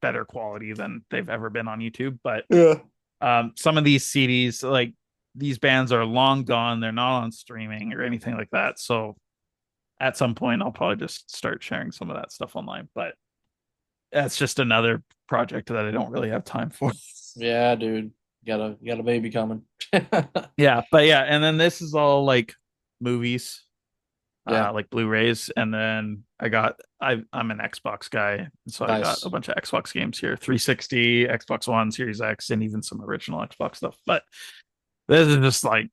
better quality than they've ever been on YouTube. But Yeah. some of these CDs, like these bands are long gone. They're not on streaming or anything like that. So at some point, I'll probably just start sharing some of that stuff online. But that's just another project that I don't really have time for. Yeah, dude. You got a baby coming. Yeah, but yeah, and then this is all like movies, Yeah. like Blu-rays, and then I'm an Xbox guy, so I got a Nice. bunch of Xbox games here: 360, Xbox One, Series X, and even some original Xbox stuff. But this is just like,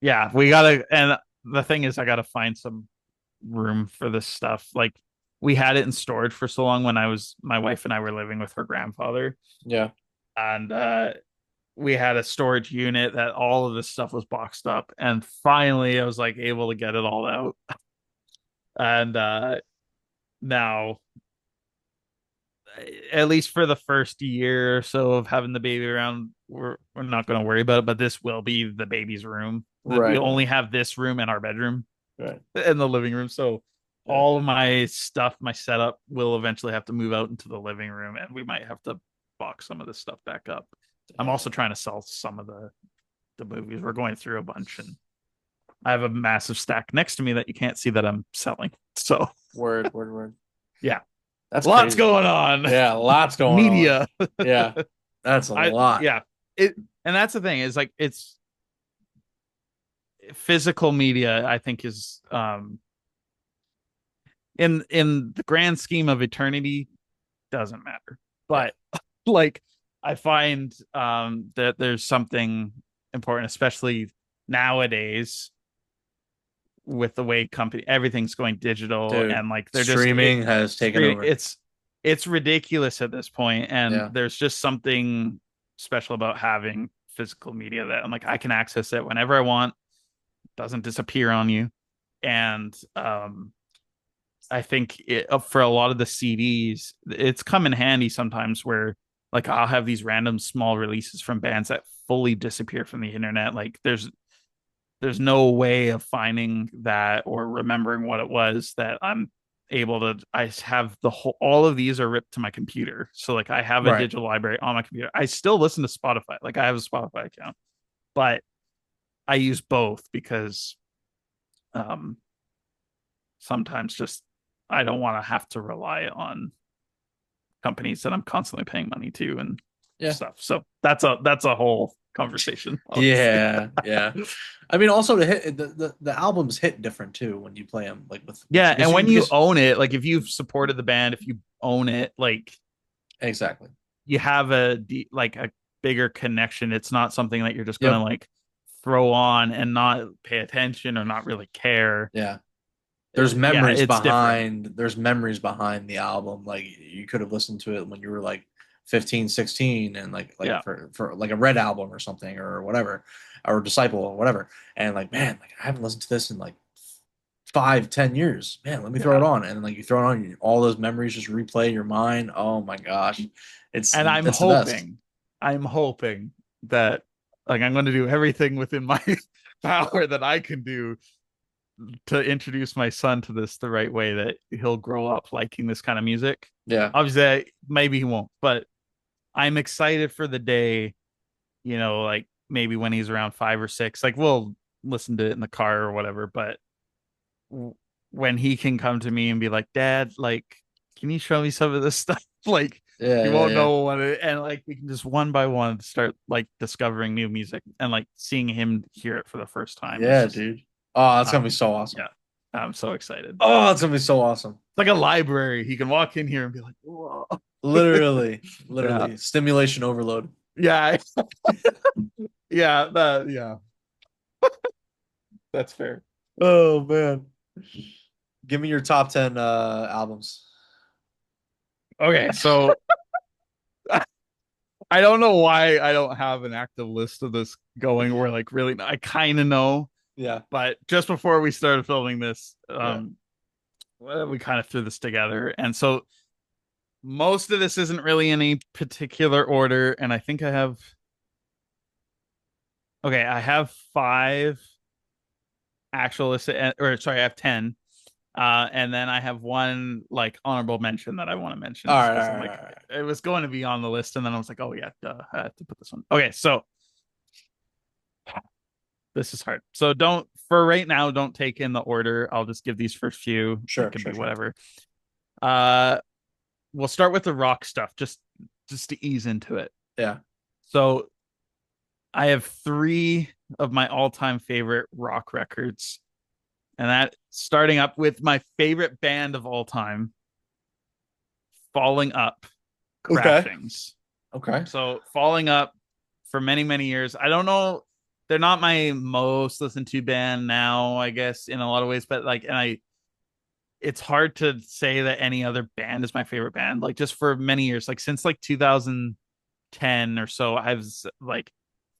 yeah, we gotta. And the thing is, I gotta find some room for this stuff. Like we had it in storage for so long when my wife and I were living with her grandfather, Yeah. and we had a storage unit that all of this stuff was boxed up, and finally I was like able to get it all out. And now, at least for the first year or so of having the baby around, we're not going to worry about it. But this will be the baby's room. That we Right. only have this room and our bedroom Right. in the living room. So Yeah. all of my stuff, my setup, will eventually have to move out into the living room, and we might have to box some of this stuff back up. I'm also trying to sell some of the movies. We're going through a bunch, and I have a massive stack next to me that you can't see that I'm selling. So Word, word, word. yeah, That's lots crazy. going on. Yeah, lots going on. Media. Yeah. That's a I lot. yeah. It and that's the thing is like it's physical media. I think is in the grand scheme of eternity doesn't matter, Yeah. but like I find that there's something important, especially nowadays with the way company everything's going digital, Dude, and like they're just streaming has taken over. it's ridiculous at this point, and Yeah. there's just something special about having physical media that I'm like I can access it whenever I want, doesn't disappear on you. And I think for a lot of the CDs, it's come in handy sometimes where like I'll have these random small releases from bands that fully disappear from the internet. Like there's no way of finding that or remembering what it was that I'm able to. I have all of these are ripped to my computer. So like I have a Right. digital library on my computer. I still listen to Spotify. Like I have a Spotify account, but I use both because um sometimes just I don't want to have to rely on companies that I'm constantly paying money to and Yeah. stuff. So that's a whole conversation, obviously. Yeah. Yeah. I mean, also to hit the albums hit different too when you play them, like with Yeah, because and you when you because own it, like if you've supported the band, if you own it, like exactly. you have like a bigger connection. It's not something that you're just gonna Yep. like throw on and not pay attention or not really care. Yeah. There's Yeah, memories it's different. behind the album. Like you could have listened to it when you were like 15, 16, and like Yeah. for like a Red album or something or whatever, or Disciple or whatever. And like, man, like I haven't listened to this in like 5, 10 years. Man, let me throw it Yeah. on. And like you throw it on, all those memories just replay in your mind. Oh my gosh. It's And it's the best. I'm hoping that like I'm going to do everything within my power that I can do to introduce my son to this the right way that he'll grow up liking this kind of music. Yeah. Obviously, maybe he won't, but I'm excited for the day, like maybe when he's around 5 or 6, like we'll listen to it in the car or whatever, but when he can come to me and be like, Dad, like, can you show me some of this stuff? Like, Yeah, he yeah, won't yeah. know what it, and like we can just one by one start like discovering new music and like seeing him hear it for the first time is Yeah, just dude. Oh, that's gonna be um so awesome. yeah, I'm so excited. It's Oh, that's gonna be so awesome. like a library. He can walk in here and be like, whoa. Literally, Yeah. literally, stimulation overload. Yeah. Yeah, that's fair. Oh man. Give me your top 10 albums. Okay, so I don't know why I don't have an active list of this going where like really I kind of know, Yeah, but just before we started filming this, yeah. we kind of threw this together. And so most of this isn't really in any particular order, and I think I have 5 actual list, or sorry, I have 10. And then I have one like honorable mention that I want to mention All right, because all I'm right, like, all right. it was going to be on the list, and then I was like, oh yeah, duh, I have to put this one. Okay, so this is hard. So don't for right now, don't take in the order. I'll just give these first few. It Sure, could sure, be sure. whatever. Uh, we'll start with the rock stuff, just to ease into it. Yeah. So I have three of my all-time favorite rock records, and that starting up with my favorite band of all time, Falling Up, Okay. Crashings. Okay. So Falling Up for many, many years. I don't know. They're not my most listened to band now, I guess, in a lot of ways, but like, and it's hard to say that any other band is my favorite band. Like, just for many years, like since like 2010 or so, I've like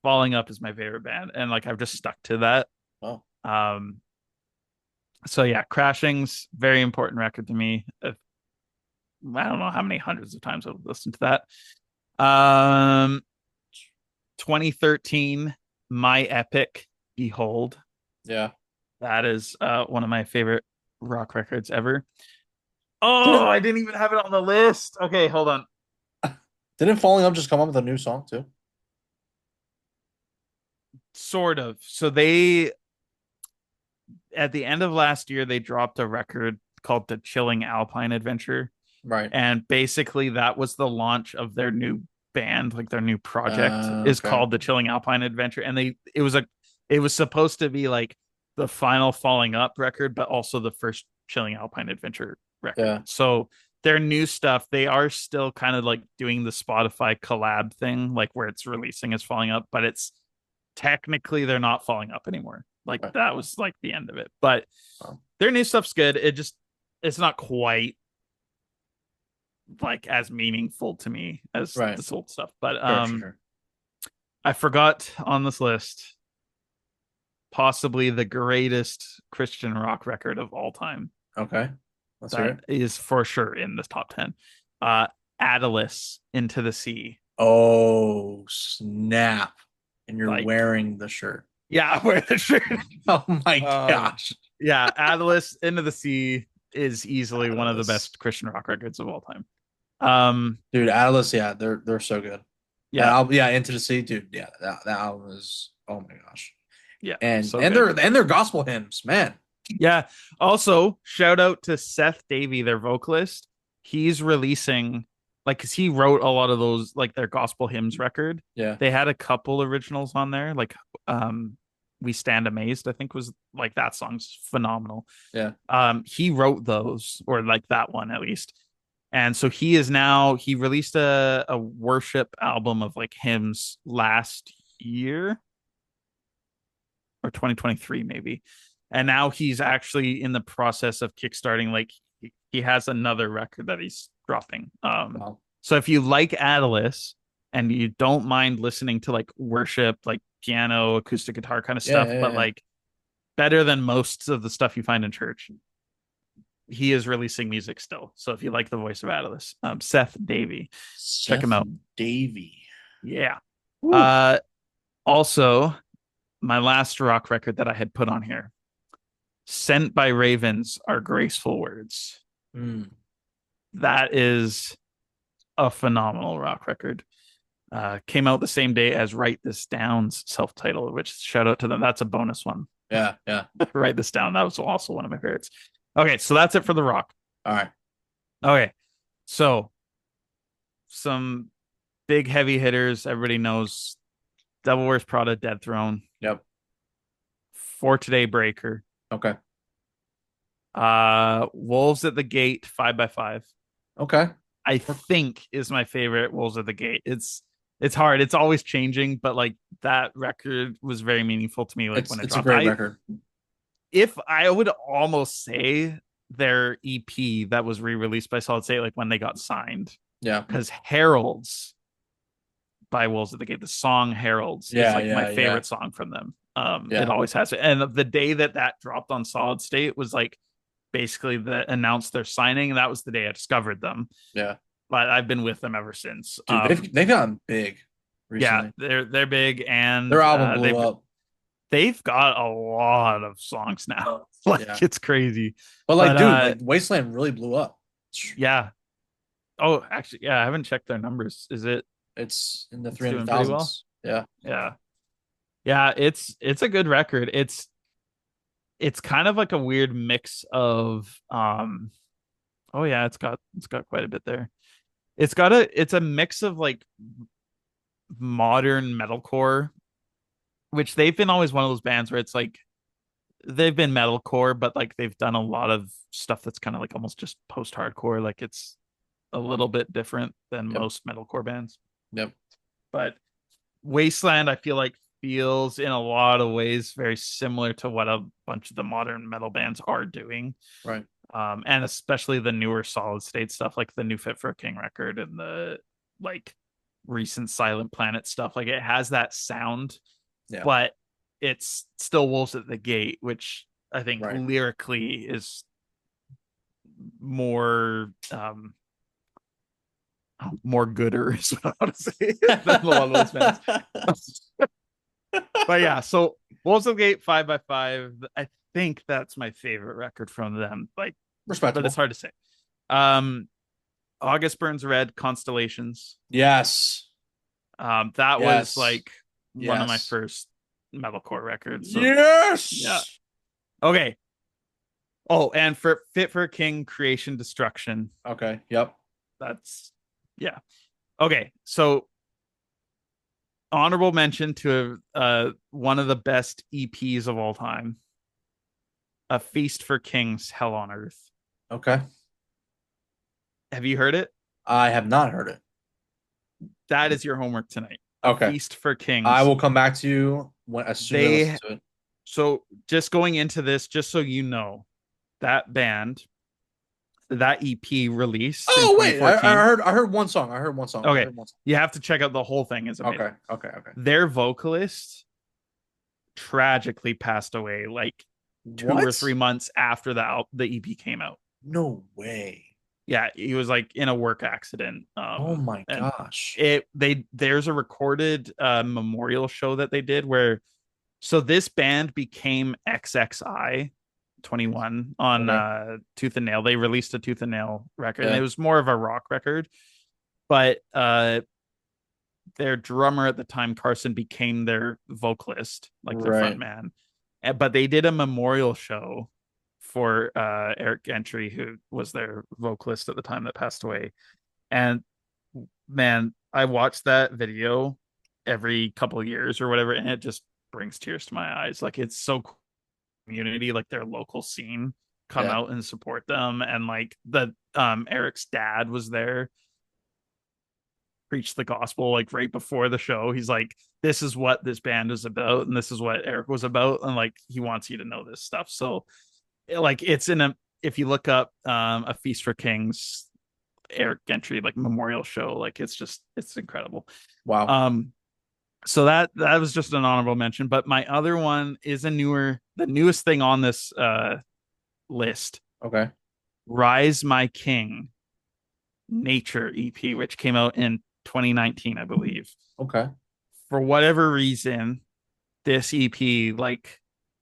Falling Up is my favorite band, and like I've just stuck to that. Oh. Um, so yeah, Crashings, very important record to me. I don't know how many hundreds of times I've listened to that. 2013, My Epic, Behold. Yeah. That is one of my favorite rock records ever. Oh, Didn't I didn't even have it on the list. Okay, hold on. didn't Falling Up just come up with a new song too? Sort of. So they at the end of last year they dropped a record called The Chilling Alpine Adventure, Right. and basically that was the launch of their new band, like their new project is Okay. called The Chilling Alpine Adventure, and it was supposed to be like the final Falling Up record, but also the first Chilling Alpine Adventure record. Yeah. So their new stuff, they are still kind of like doing the Spotify collab thing, like where it's releasing as Falling Up, but it's technically they're not Falling Up anymore. Like Right. that was like the end of it. But Oh. their new stuff's good. It's not quite like as meaningful to me as Right. this old stuff. But Sure, sure, sure. I forgot on this list possibly the greatest Christian rock record of all time. Okay. Let's hear That it. is for sure in the top 10. Uh Atlas, Into the Sea. Oh, snap. And you're Like, wearing the shirt. yeah, I wear the shirt. Oh my um gosh. yeah, Atlas, Into the Sea is easily one of the Atlas. best Christian rock records of all time. Um Dude, Atlas, yeah, they're so good. That yeah, album, yeah, Into the Sea, dude, yeah, that album is, oh my gosh. yeah, And so and good. their gospel hymns, man. Yeah. Also, shout out to Seth Davey, their vocalist. He's releasing like because he wrote a lot of those like their gospel hymns record. Yeah, They had a couple originals on there, like We Stand Amazed, I think was like that song's phenomenal. yeah. He wrote those, or like that one at least. And so he released a worship album of like hymns last year or 2023 maybe, and now he's actually in the process of kickstarting like he has another record that he's dropping. Wow. So if you like Atlas and you don't mind listening to like worship, like piano, acoustic guitar kind of Yeah, stuff, yeah, but yeah. like better than most of the stuff you find in church, he is releasing music still. So if you like the voice of Atlas, Seth Davey, check him Seth out. Davey. Yeah. Woo. uh Also, my last rock record that I had put on here, Sent by Ravens Are Graceful Words. Mm. That is a phenomenal rock record. Came out the same day as Write This Down's self-titled, which shout out to them. That's a bonus one. Yeah, yeah. Write This Down. That was also one of my favorites. Okay, so that's it for the rock. All right. Okay, so some big heavy hitters. Everybody knows Devil Wears Prada, Dead Throne. Yep. For Today, Breaker. Okay. Wolves at the Gate, 5x5. Okay. I think is my favorite Wolves at the Gate. It's hard. It's always changing, but like that record was very meaningful to me. Like when it It's a dropped, great record. if I would almost say their EP that was re-released by Solid State, like when they got signed, Yeah. because Heralds by Wolves at the Gate, the song Heralds is Yeah, like my yeah, yeah. favorite song from them. It Yeah. always has it. And the day that dropped on Solid State was like basically the announced their signing, and that was the day I discovered them. Yeah. But I've been with them ever since. Dude, they've gotten big Yeah, recently. they're big, and Their album blew up. they've got a lot of songs now. Like Yeah. it's crazy. But like, But dude, like Wasteland really blew up. yeah. Oh, actually, yeah, I haven't checked their numbers. Is it It's in the it's three hundred doing pretty well? thousands. Yeah. Yeah. Yeah, it's a good record. It's kind of like a weird mix of oh yeah, it's got quite a bit there. It's a mix of like modern metalcore, which they've been always one of those bands where it's like they've been metalcore, but like they've done a lot of stuff that's kind of like almost just post-hardcore. Like it's a little bit different than Yep. most metalcore bands. Yep. But Wasteland, I feel like feels in a lot of ways very similar to what a bunch of the modern metal bands are doing. Right. And especially the newer solid state stuff, like the new Fit for a King record and the like recent Silent Planet stuff. Like it has that sound, Yeah. but it's still Wolves at the Gate, which I think Right. lyrically is more more gooder is what I want to say than a lot of those bands. But yeah, so Wolves of the Gate 5x5. I think that's my favorite record from them. Like, but it's Respectable. hard to say. Um, August Burns Red, Constellations. Yes. That was Yes. like one of my Yes. first metalcore records. So yeah. Yes. Okay. Oh, and for Fit for a King, Creation Destruction. Okay. Yep. That's yeah. Okay. So honorable mention to one of the best EPs of all time. A Feast for Kings, Hell on Earth. Okay. Have you heard it? I have not heard it. That is your homework tonight. A Okay. Feast for I Kings. will come back to you as soon as I listen They to it. so just going into this, just so you know, that band, that EP released in Oh wait, I 2014. heard one song. I heard one song. I Okay, heard one song. you have to check out the whole thing. Is Okay. amazing. Okay. Okay. Their vocalist tragically passed away like 2 or 3 months after the EP came out. No way. Yeah, he was like in a work accident. Oh my And gosh. there's a recorded memorial show that they did where so this band became XXI 21 on Okay. Tooth and Nail. They released a Tooth and Nail record, and it Yeah. was more of a rock record. But their drummer at the time, Carson, became their vocalist, like their front Right. man. But they did a memorial show for Eric Gentry, who was their vocalist at the time that passed away. And man, I watched that video every couple of years or whatever, and it just brings tears to my eyes. Like it's so cool. Community, like their local scene, come Yeah. out and support them. And like the Eric's dad was there, preached the gospel like right before the show. He's like, this is what this band is about, and this is what Eric was about, and like he wants you to know this stuff. So like it's in a if you look up a Feast for Kings Eric Gentry like memorial show, like it's incredible. Wow. So that was just an honorable mention, but my other one is the newest thing on this list. Okay. Rise My King Nature EP, which came out in 2019, I believe. Okay. For whatever reason, this EP, like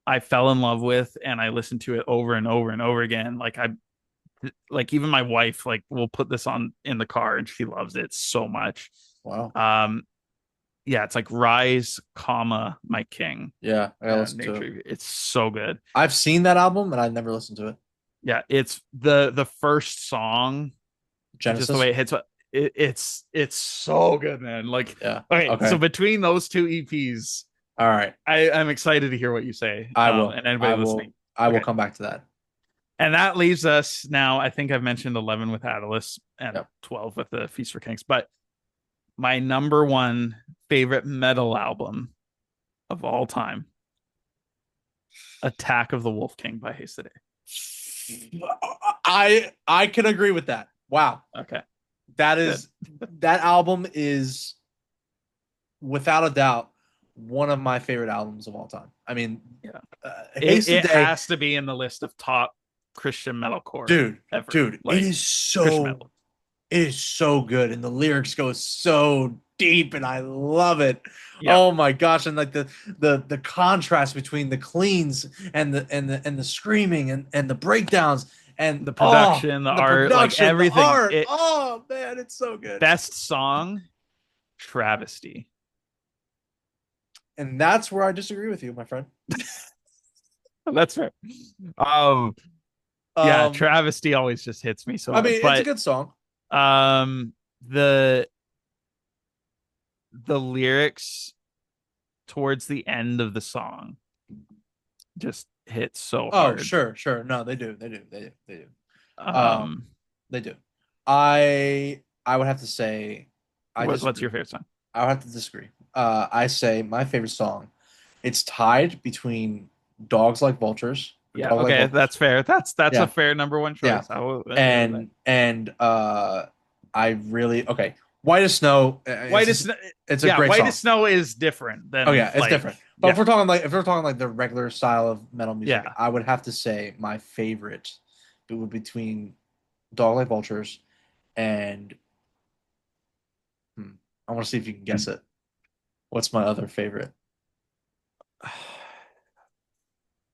I fell in love with, and I listened to it over and over and over again. Like even my wife like will put this on in the car, and she loves it so much. Wow. Yeah, it's like Rise, comma My King. Yeah, I gotta listen to it. Nature. It's so good. I've seen that album and I've never listened to it. Yeah, it's the first song, just the Genesis. way it hits. It's so good, man. Like Yeah. okay, Okay. so between those two EPs, All right. I'm excited to hear what you say. I will. And anybody I will. listening. I will Okay. come back to that. And that leaves us now. I think I've mentioned 11 with Atlas and Yep. 12 with the Feast for Kings, but my number one favorite metal album of all time, Attack of the Wolf King by Haste I can agree with that. Wow. Okay. That is that album is without a doubt one of my favorite albums of all time. I mean, yeah, it has to be in the list of top Christian metalcore, dude, like, it is so good, and the lyrics go so deep and I love it. Yep. Oh my gosh. And like the contrast between the cleans and the screaming and the breakdowns and The production, the the art, like production, the everything. art. It Oh man, it's so good. best song, Travesty. And that's where I disagree with you, my friend. That's fair. Um, yeah, Um, Travesty always just hits me so I hard. mean, it's a But good song. um, the the lyrics towards the end of the song just hit so Oh, hard. sure, sure. No, they do. They do. They do. They do. Um, They do. I would have to say I what's disagree. your favorite song? I would have to disagree. I say my favorite song. It's tied between Dogs Like Vultures or Yeah, Dog Like okay, Vultures. that's fair. That's a Yeah, fair number one yeah. choice. I will admit that. And I really okay. White as Snow. White is It's a yeah, great White as song. Snow is different Oh than yeah, it's like different. But yeah, if we're talking like the regular style of metal music, yeah. I would have to say my favorite it would be between Dog Like Vultures and hmm, I want to see if you can guess it. What's my other favorite?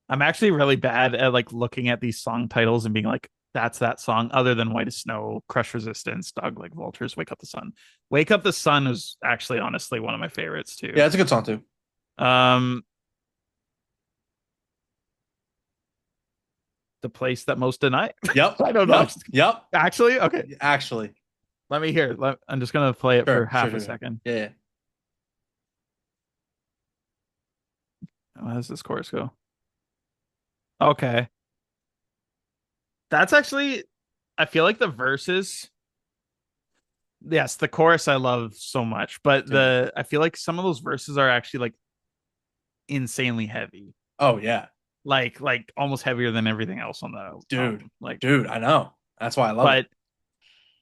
I'm actually really bad at like looking at these song titles and being like, that's that song, other than White as Snow, Crush Resistance, Dog Like Vultures, Wake Up the Sun. Wake Up the Sun is actually honestly one of my favorites too. Yeah, it's a good song too. Um, the place that most deny. Yep, I don't know. yep, yep. Actually, okay. Actually, Let me hear. I'm just gonna play it for sure, sure, half a sure, sure. second. Yeah, yeah. How does this chorus go? Okay. That's actually I feel like the verses, yes, the chorus I love so much, but Dude. the I feel like some of those verses are actually like insanely heavy. Oh yeah, Like almost heavier than everything else on the dude, album. Like dude. I know. That's why I love it. but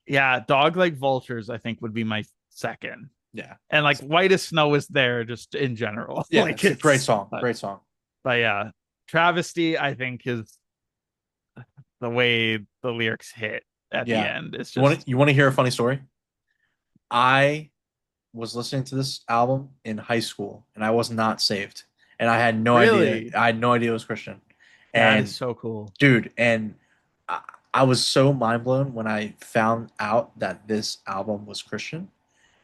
yeah, Dog Like Vultures I think would be my second. Yeah, And like White as Snow is there just in general. yeah. Like It's a great it's song. Great song. but yeah, Travesty I think is the way the lyrics hit at the Yeah. end. It's just You want to hear a funny story? I was listening to this album in high school, and I was not saved, and I had no idea. really I had no idea it was Christian. that is And so cool. dude, and I, I was so mind blown when I found out that this album was Christian,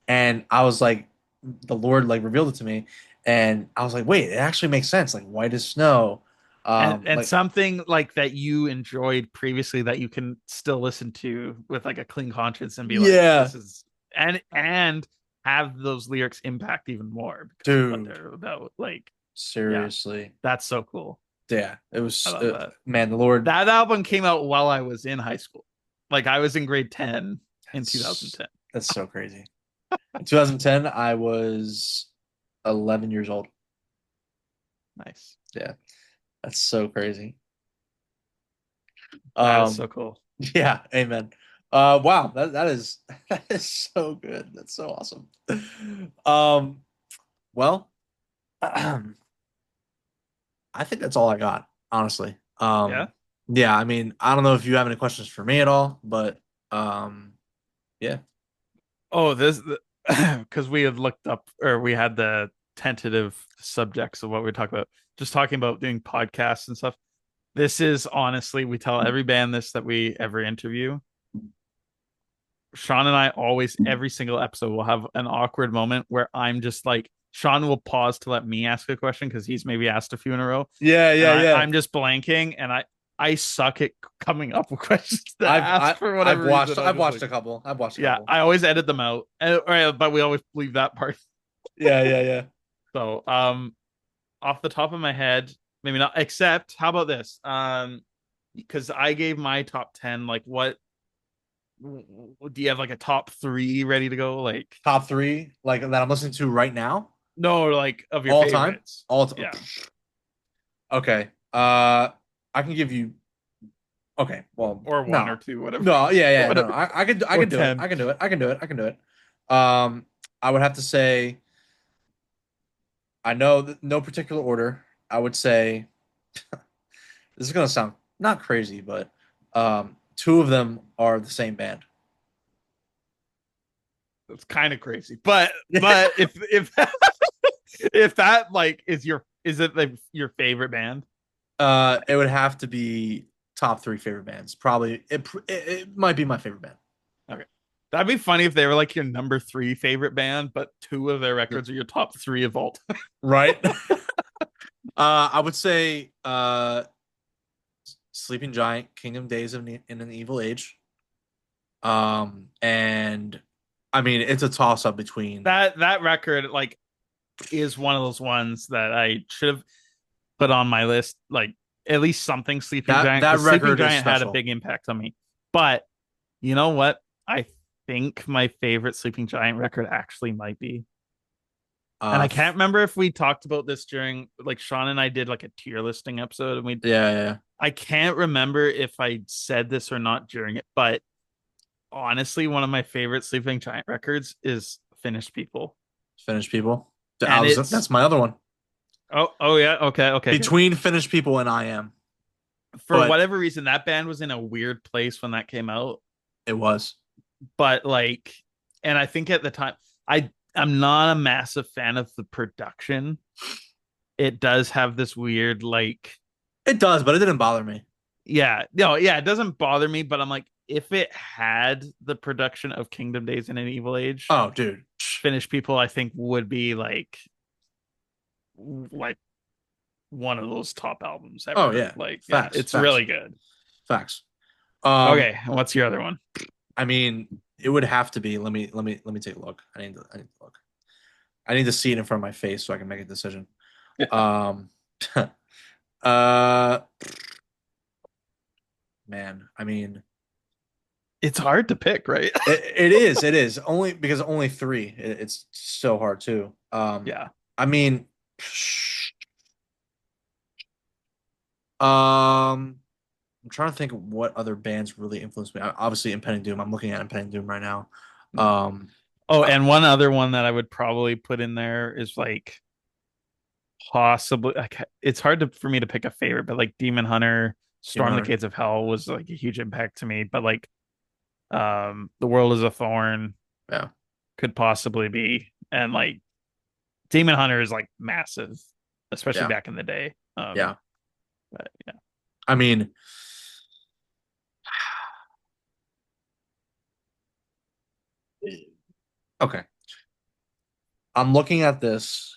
and I was like, the Lord like revealed it to me, and I was like, wait, it actually makes sense. Like White as Snow, And like something like that you enjoyed previously that you can still listen to with like a clean conscience and be like, yeah, this is and have those lyrics impact even more because of what dude, they're about. Like, yeah, seriously, that's so cool. yeah, it I was love that. man, the Lord. That album came out while I was in high school. Like I was in grade 10 in That's 2010. that's so crazy. In 2010, I was 11 years old. Nice. Yeah, that's so crazy. That is so Um, cool. yeah, amen. Wow, that is that is so good. That's so awesome. Um, well, I think that's all I got, honestly. Yeah. Yeah, I mean, I don't know if you have any questions for me at all, but um, yeah. Oh, this because we had looked up or we had the tentative subjects of what we are talking about. Just talking about doing podcasts and stuff. This is honestly, we tell every band this that we ever interview. Sean and I always, every single episode, will have an awkward moment where I'm just like, Sean will pause to let me ask a question because he's maybe asked a few in a row, Yeah, and yeah, yeah. I'm just blanking, and I suck at coming up with questions to ask for whatever reason. I'm I've just watched like, a couple. I've watched a yeah, couple. I always edit them out, but we always leave that part. Yeah, yeah, yeah. So, off the top of my head, maybe not. Except, how about this? Because I gave my top 10. Like, what do you have? Like a top three ready to go? Like, Top three, like that I'm listening to right now, no, like of your all time, favorites. all time. Yeah. Okay. I can give you. Okay. Well, Or one or no, two, whatever. no. Yeah, yeah. No, Whatever. no. I Or can do it. 10. I can do it. I can do it. I can do it. I would have to say. I know that no particular order. I would say this is gonna sound not crazy, but two of them are the same band. It's kind of crazy. But if if that like is it like your favorite band? It would have to be top three favorite bands. Probably it might be my favorite band. Okay. That'd be funny if they were like your number three favorite band, but two of their records are your top three of all time. Right? I would say Sleeping Giant, Kingdom Days in an Evil Age. And I mean it's a toss up between That record like is one of those ones that I should have put on my list. Like at least something Sleeping Giant, that because Sleeping record is Giant had a special. big impact on me. But you know what? I think my favorite Sleeping Giant record actually might be. And I can't remember if we talked about this during like Sean and I did like a tier listing episode, and we yeah. I can't remember if I said this or not during it, but honestly, one of my favorite Sleeping Giant records is Finished People. Finished People. And That's my other one. Oh yeah, okay. Between Finished People and I Am. For But whatever reason, that band was in a weird place when that came out. it was. But like, and I think at the time, I'm not a massive fan of the production. It does have this weird like, It does, but it didn't bother me. yeah, no, yeah, it doesn't bother me. But I'm like, if it had the production of Kingdom Days in an Evil Age, Oh, dude. Finished People, I think would be like one of those top albums ever. Oh yeah. Like, Facts. yeah, it's Facts. really good. Facts. Okay, what's your other one? I mean, it would have to be. Let me take a look. I need to look. I need to see it in front of my face so I can make a decision. Um, uh, man, I mean, It's hard to pick, right? it is. It is only because only three. It's so hard too. Yeah. I mean, I'm trying to think of what other bands really influenced me. Obviously, Impending Doom. I'm looking at Impending Doom right now. Oh, and one other one that I would probably put in there is like possibly like it's hard for me to pick a favorite, but like Demon Hunter, Storm the Gates of Hell was like a huge impact to me. But like The World is a Thorn, yeah, could possibly be. And like Demon Hunter is like massive, especially back in the day. Yeah. But yeah. I mean, okay. I'm looking at this.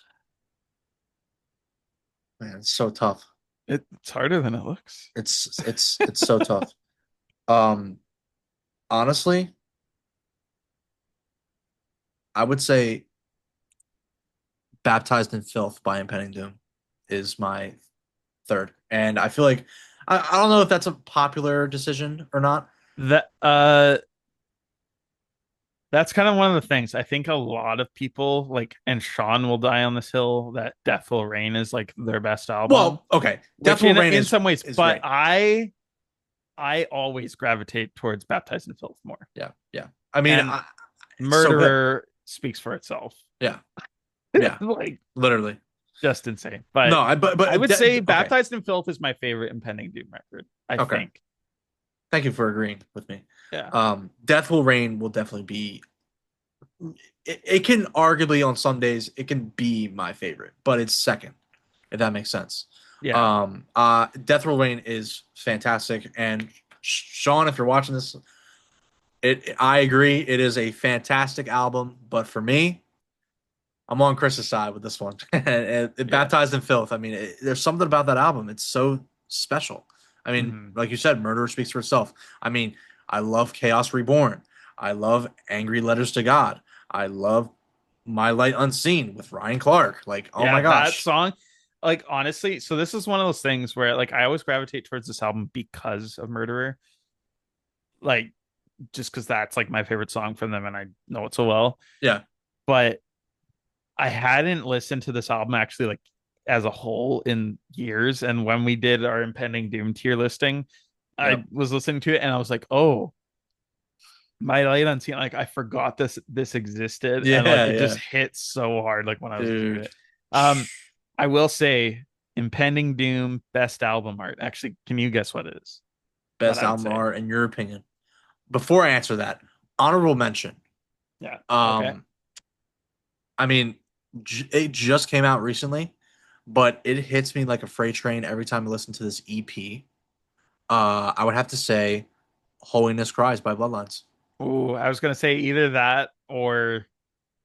Man, it's so tough. It's harder than it looks. It's so tough. Um, honestly, I would say Baptized in Filth by Impending Doom is my third. And I feel like I don't know if that's a popular decision or not. That's kind of one of the things. I think a lot of people like, and Sean will die on this hill, that Death Will Reign is like their best album. Well, okay. Death Will Reign in some ways, but great. I always gravitate towards Baptized in Filth more. Yeah. I mean, Murderer speaks for itself. Yeah. Like literally. Just insane. But no, but I would say Baptized in Filth is my favorite Impending Doom record. I think. Thank you for agreeing with me. Yeah. Death Will Reign will definitely be. It can arguably on some days it can be my favorite, but it's second, if that makes sense. Yeah. Death Will Reign is fantastic, and Sean, if you're watching this, I agree, it is a fantastic album. But for me, I'm on Chris's side with this one. Baptized in Filth. I mean, there's something about that album. It's so special. I mean, like you said, Murderer speaks for itself. I mean, I love Chaos Reborn. I love Angry Letters to God. I love My Light Unseen with Ryan Clark. Like, oh my gosh. That song, like, honestly, so this is one of those things where, like, I always gravitate towards this album because of Murderer. Like, just because that's, like, my favorite song from them and I know it so well. Yeah. But I hadn't listened to this album actually, like, as a whole in years. And when we did our Impending Doom tier listing, I was listening to it and I was like, oh, My Light Unseen, like I forgot this existed. Yeah, and like it just hit so hard like when I was doing it. I will say Impending Doom best album art. Actually, can you guess what it is? Best album art in your opinion? Before I answer that, honorable mention. Yeah. Okay. Um, I mean, it just came out recently, but it hits me like a freight train every time I listen to this EP. I would have to say Holiness Cries by Bloodlines. Ooh, I was gonna say either that or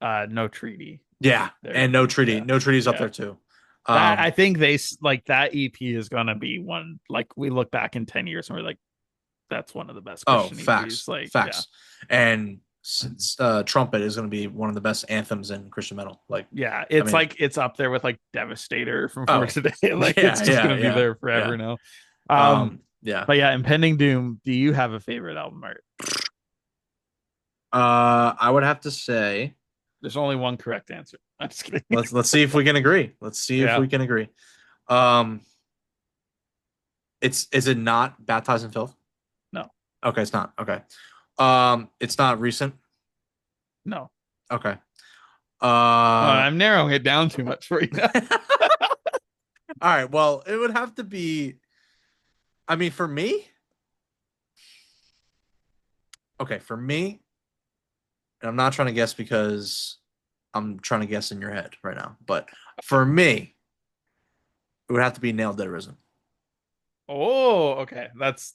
No Treaty. Yeah, There. and No Treaty. Yeah. No Treaty's up Yeah. there too. That I Um, think like that EP is gonna be one like we look back in 10 years and we're like, that's one of the best oh, Christian facts, EPs. Like, yeah. facts. And Trumpet is going to be one of the best anthems in Christian metal. Like, Yeah. I It's mean, like it's up there with like Devastator from For oh, Today. Like yeah, it's just yeah, gonna be yeah, there yeah. forever now. Um, Yeah. but yeah, Impending Doom, do you have a favorite album art? I would have to say There's only one correct answer. I'm just kidding. let's see if we can agree. Let's see if Yeah. we can agree. Um, it's is it not Baptized in Filth? No. Okay, it's not. Okay. It's not recent. No. Okay. All I'm narrowing it down too much for you. right. Well, it would have to be. I mean, for me, okay, for me, and I'm not trying to guess because I'm trying to guess in your head right now, but for me, it would have to be Nailed Dead Risen. Oh, okay. That's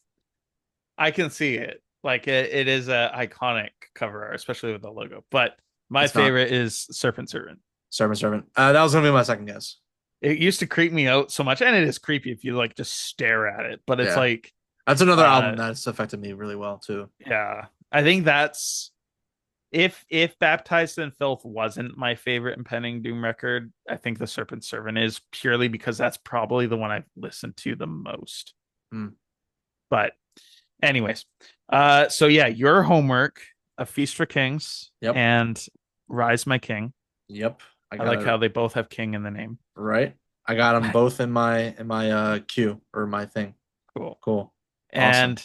I can see it. Like it is a iconic cover art, especially with the logo. But my It's not favorite is Serpent Servant. Servant Servant. That was gonna be my second guess. It used to creep me out so much, and it is creepy if you like just stare at it. But it's Yeah, like, that's another uh, album that's affected me really well too. yeah, I think that's if Baptized in Filth wasn't my favorite Impending Doom record, I think the Serpent Servant is purely because that's probably the one I've listened to the most. Hmm. But anyways, so yeah, your homework, A Feast for Kings Yep. and Rise My King. Yep. I I got like it how they both have king in the name. right. I got them both in my queue or my thing. Cool. Cool. Awesome.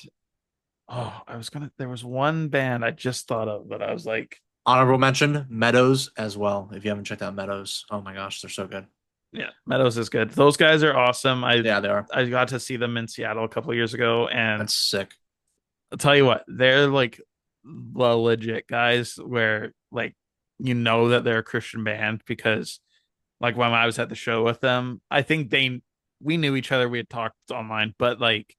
And there was one band I just thought of, but I was like, Honorable mention Meadows as well. If you haven't checked out Meadows, oh my gosh, they're so good. yeah, Meadows is good. Those guys are awesome. Yeah, they are. I got to see them in Seattle a couple years ago, and That's sick. I'll tell you what, they're like the legit guys where like you know that they're a Christian band because like when I was at the show with them, I think we knew each other, we had talked online, but like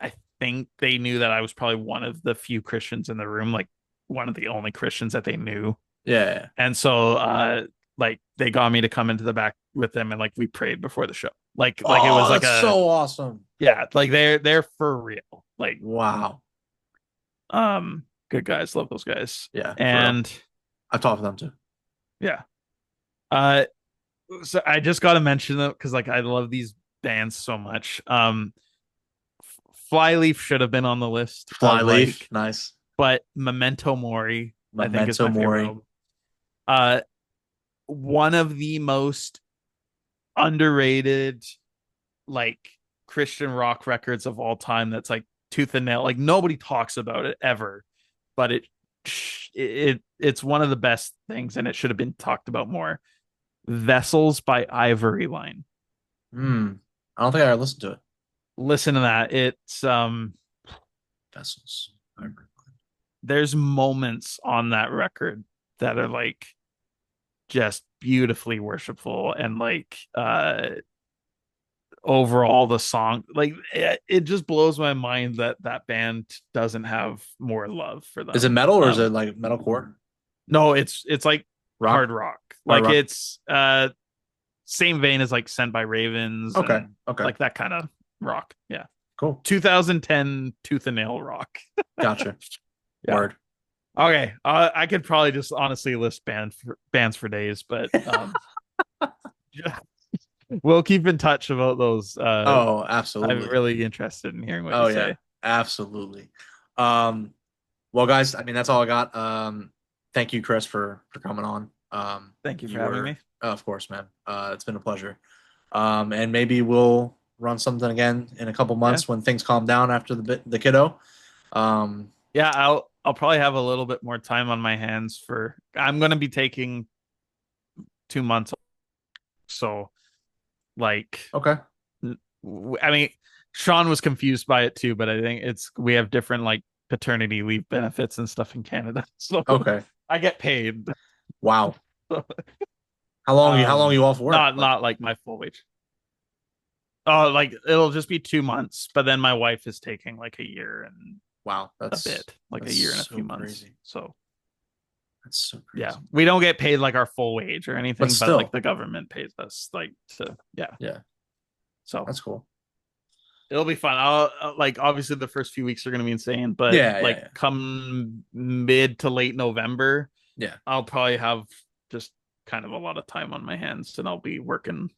I think they knew that I was probably one of the few Christians in the room, like one of the only Christians that they knew. Yeah. And so like they got me to come into the back with them and like we prayed before the show. Like it was Oh, like that's a so awesome. yeah, like they're for real. Like Wow. good guys, love those guys. Yeah, for real. And I've talked to them too. yeah. Uh so I just got to mention them because like I love these bands so much. Flyleaf should have been on the list of Flyleaf, like, nice. but Memento Mori, I think, is Memento my favorite Mori. album. Uh, one of the most underrated, like Christian rock records of all time. That's like tooth and nail. Like nobody talks about it ever, but it's one of the best things, and it should have been talked about more. Vessels by Ivory Line. I don't think I ever listened to it. Listen to that. It's Vessels. there's moments on that record that are like just beautifully worshipful and like overall the song like it just blows my mind that that band doesn't have more love for Is it them. metal or is it like metalcore? No, it's like Rock? hard rock. Hard Like rock? it's same vein as like Sent by Ravens Okay. and Okay. like that kind of rock. Yeah. Cool. 2010 tooth and nail rock. Gotcha. Yeah. Word. Okay, I could probably just honestly list bands for days, but we'll keep in touch about those. Oh, I'm absolutely. really interested in hearing what Oh you yeah. say. Absolutely. Um, well guys, I mean that's all I got. Thank you, Chris, for coming on. Thank you for You having were me. of course, man. It's been a pleasure. And maybe we'll run something again in a couple Yeah, months when things calm down after the kiddo. Um, yeah. I'll probably have a little bit more time on my hands for. I'm gonna be taking 2 months, so like, okay. I mean, Sean was confused by it too, but I think it's we have different like paternity leave benefits and stuff in Canada. So Okay. I get paid. Wow. How long are you off work? Not like my full wage. Oh, like it'll just be 2 months, but then my wife is taking like a year and Wow, a bit, like a that's year and a so few months. crazy. So That's so yeah, crazy. we don't get paid like our full wage or But anything, but like still, the government pays us like to, yeah. yeah, So that's cool. it'll be fun. I'll like obviously the first few weeks are gonna be insane, but Yeah, yeah, like yeah. come mid to late November, Yeah, I'll probably have just kind of a lot of time on my hands and I'll be working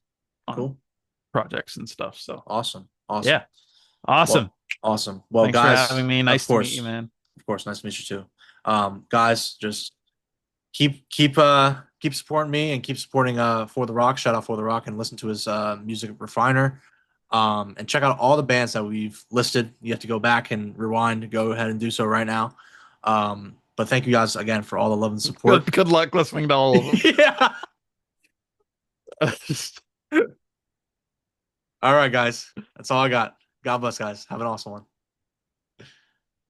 on cool. projects and stuff. So Awesome. Awesome. yeah, awesome. Well, awesome. Well, Thanks for having guys, me. Nice to meet you, man. of course, nice to meet you too. Guys, just keep supporting me and keep supporting For the Rock. Shout out For the Rock and listen to his music refiner. And check out all the bands that we've listed. You have to go back and rewind. Go ahead and do so right now. But thank you guys again for all the love and support. Good luck listening to all of them. Yeah. All right, guys. That's all I got. God bless, guys. Have an awesome one.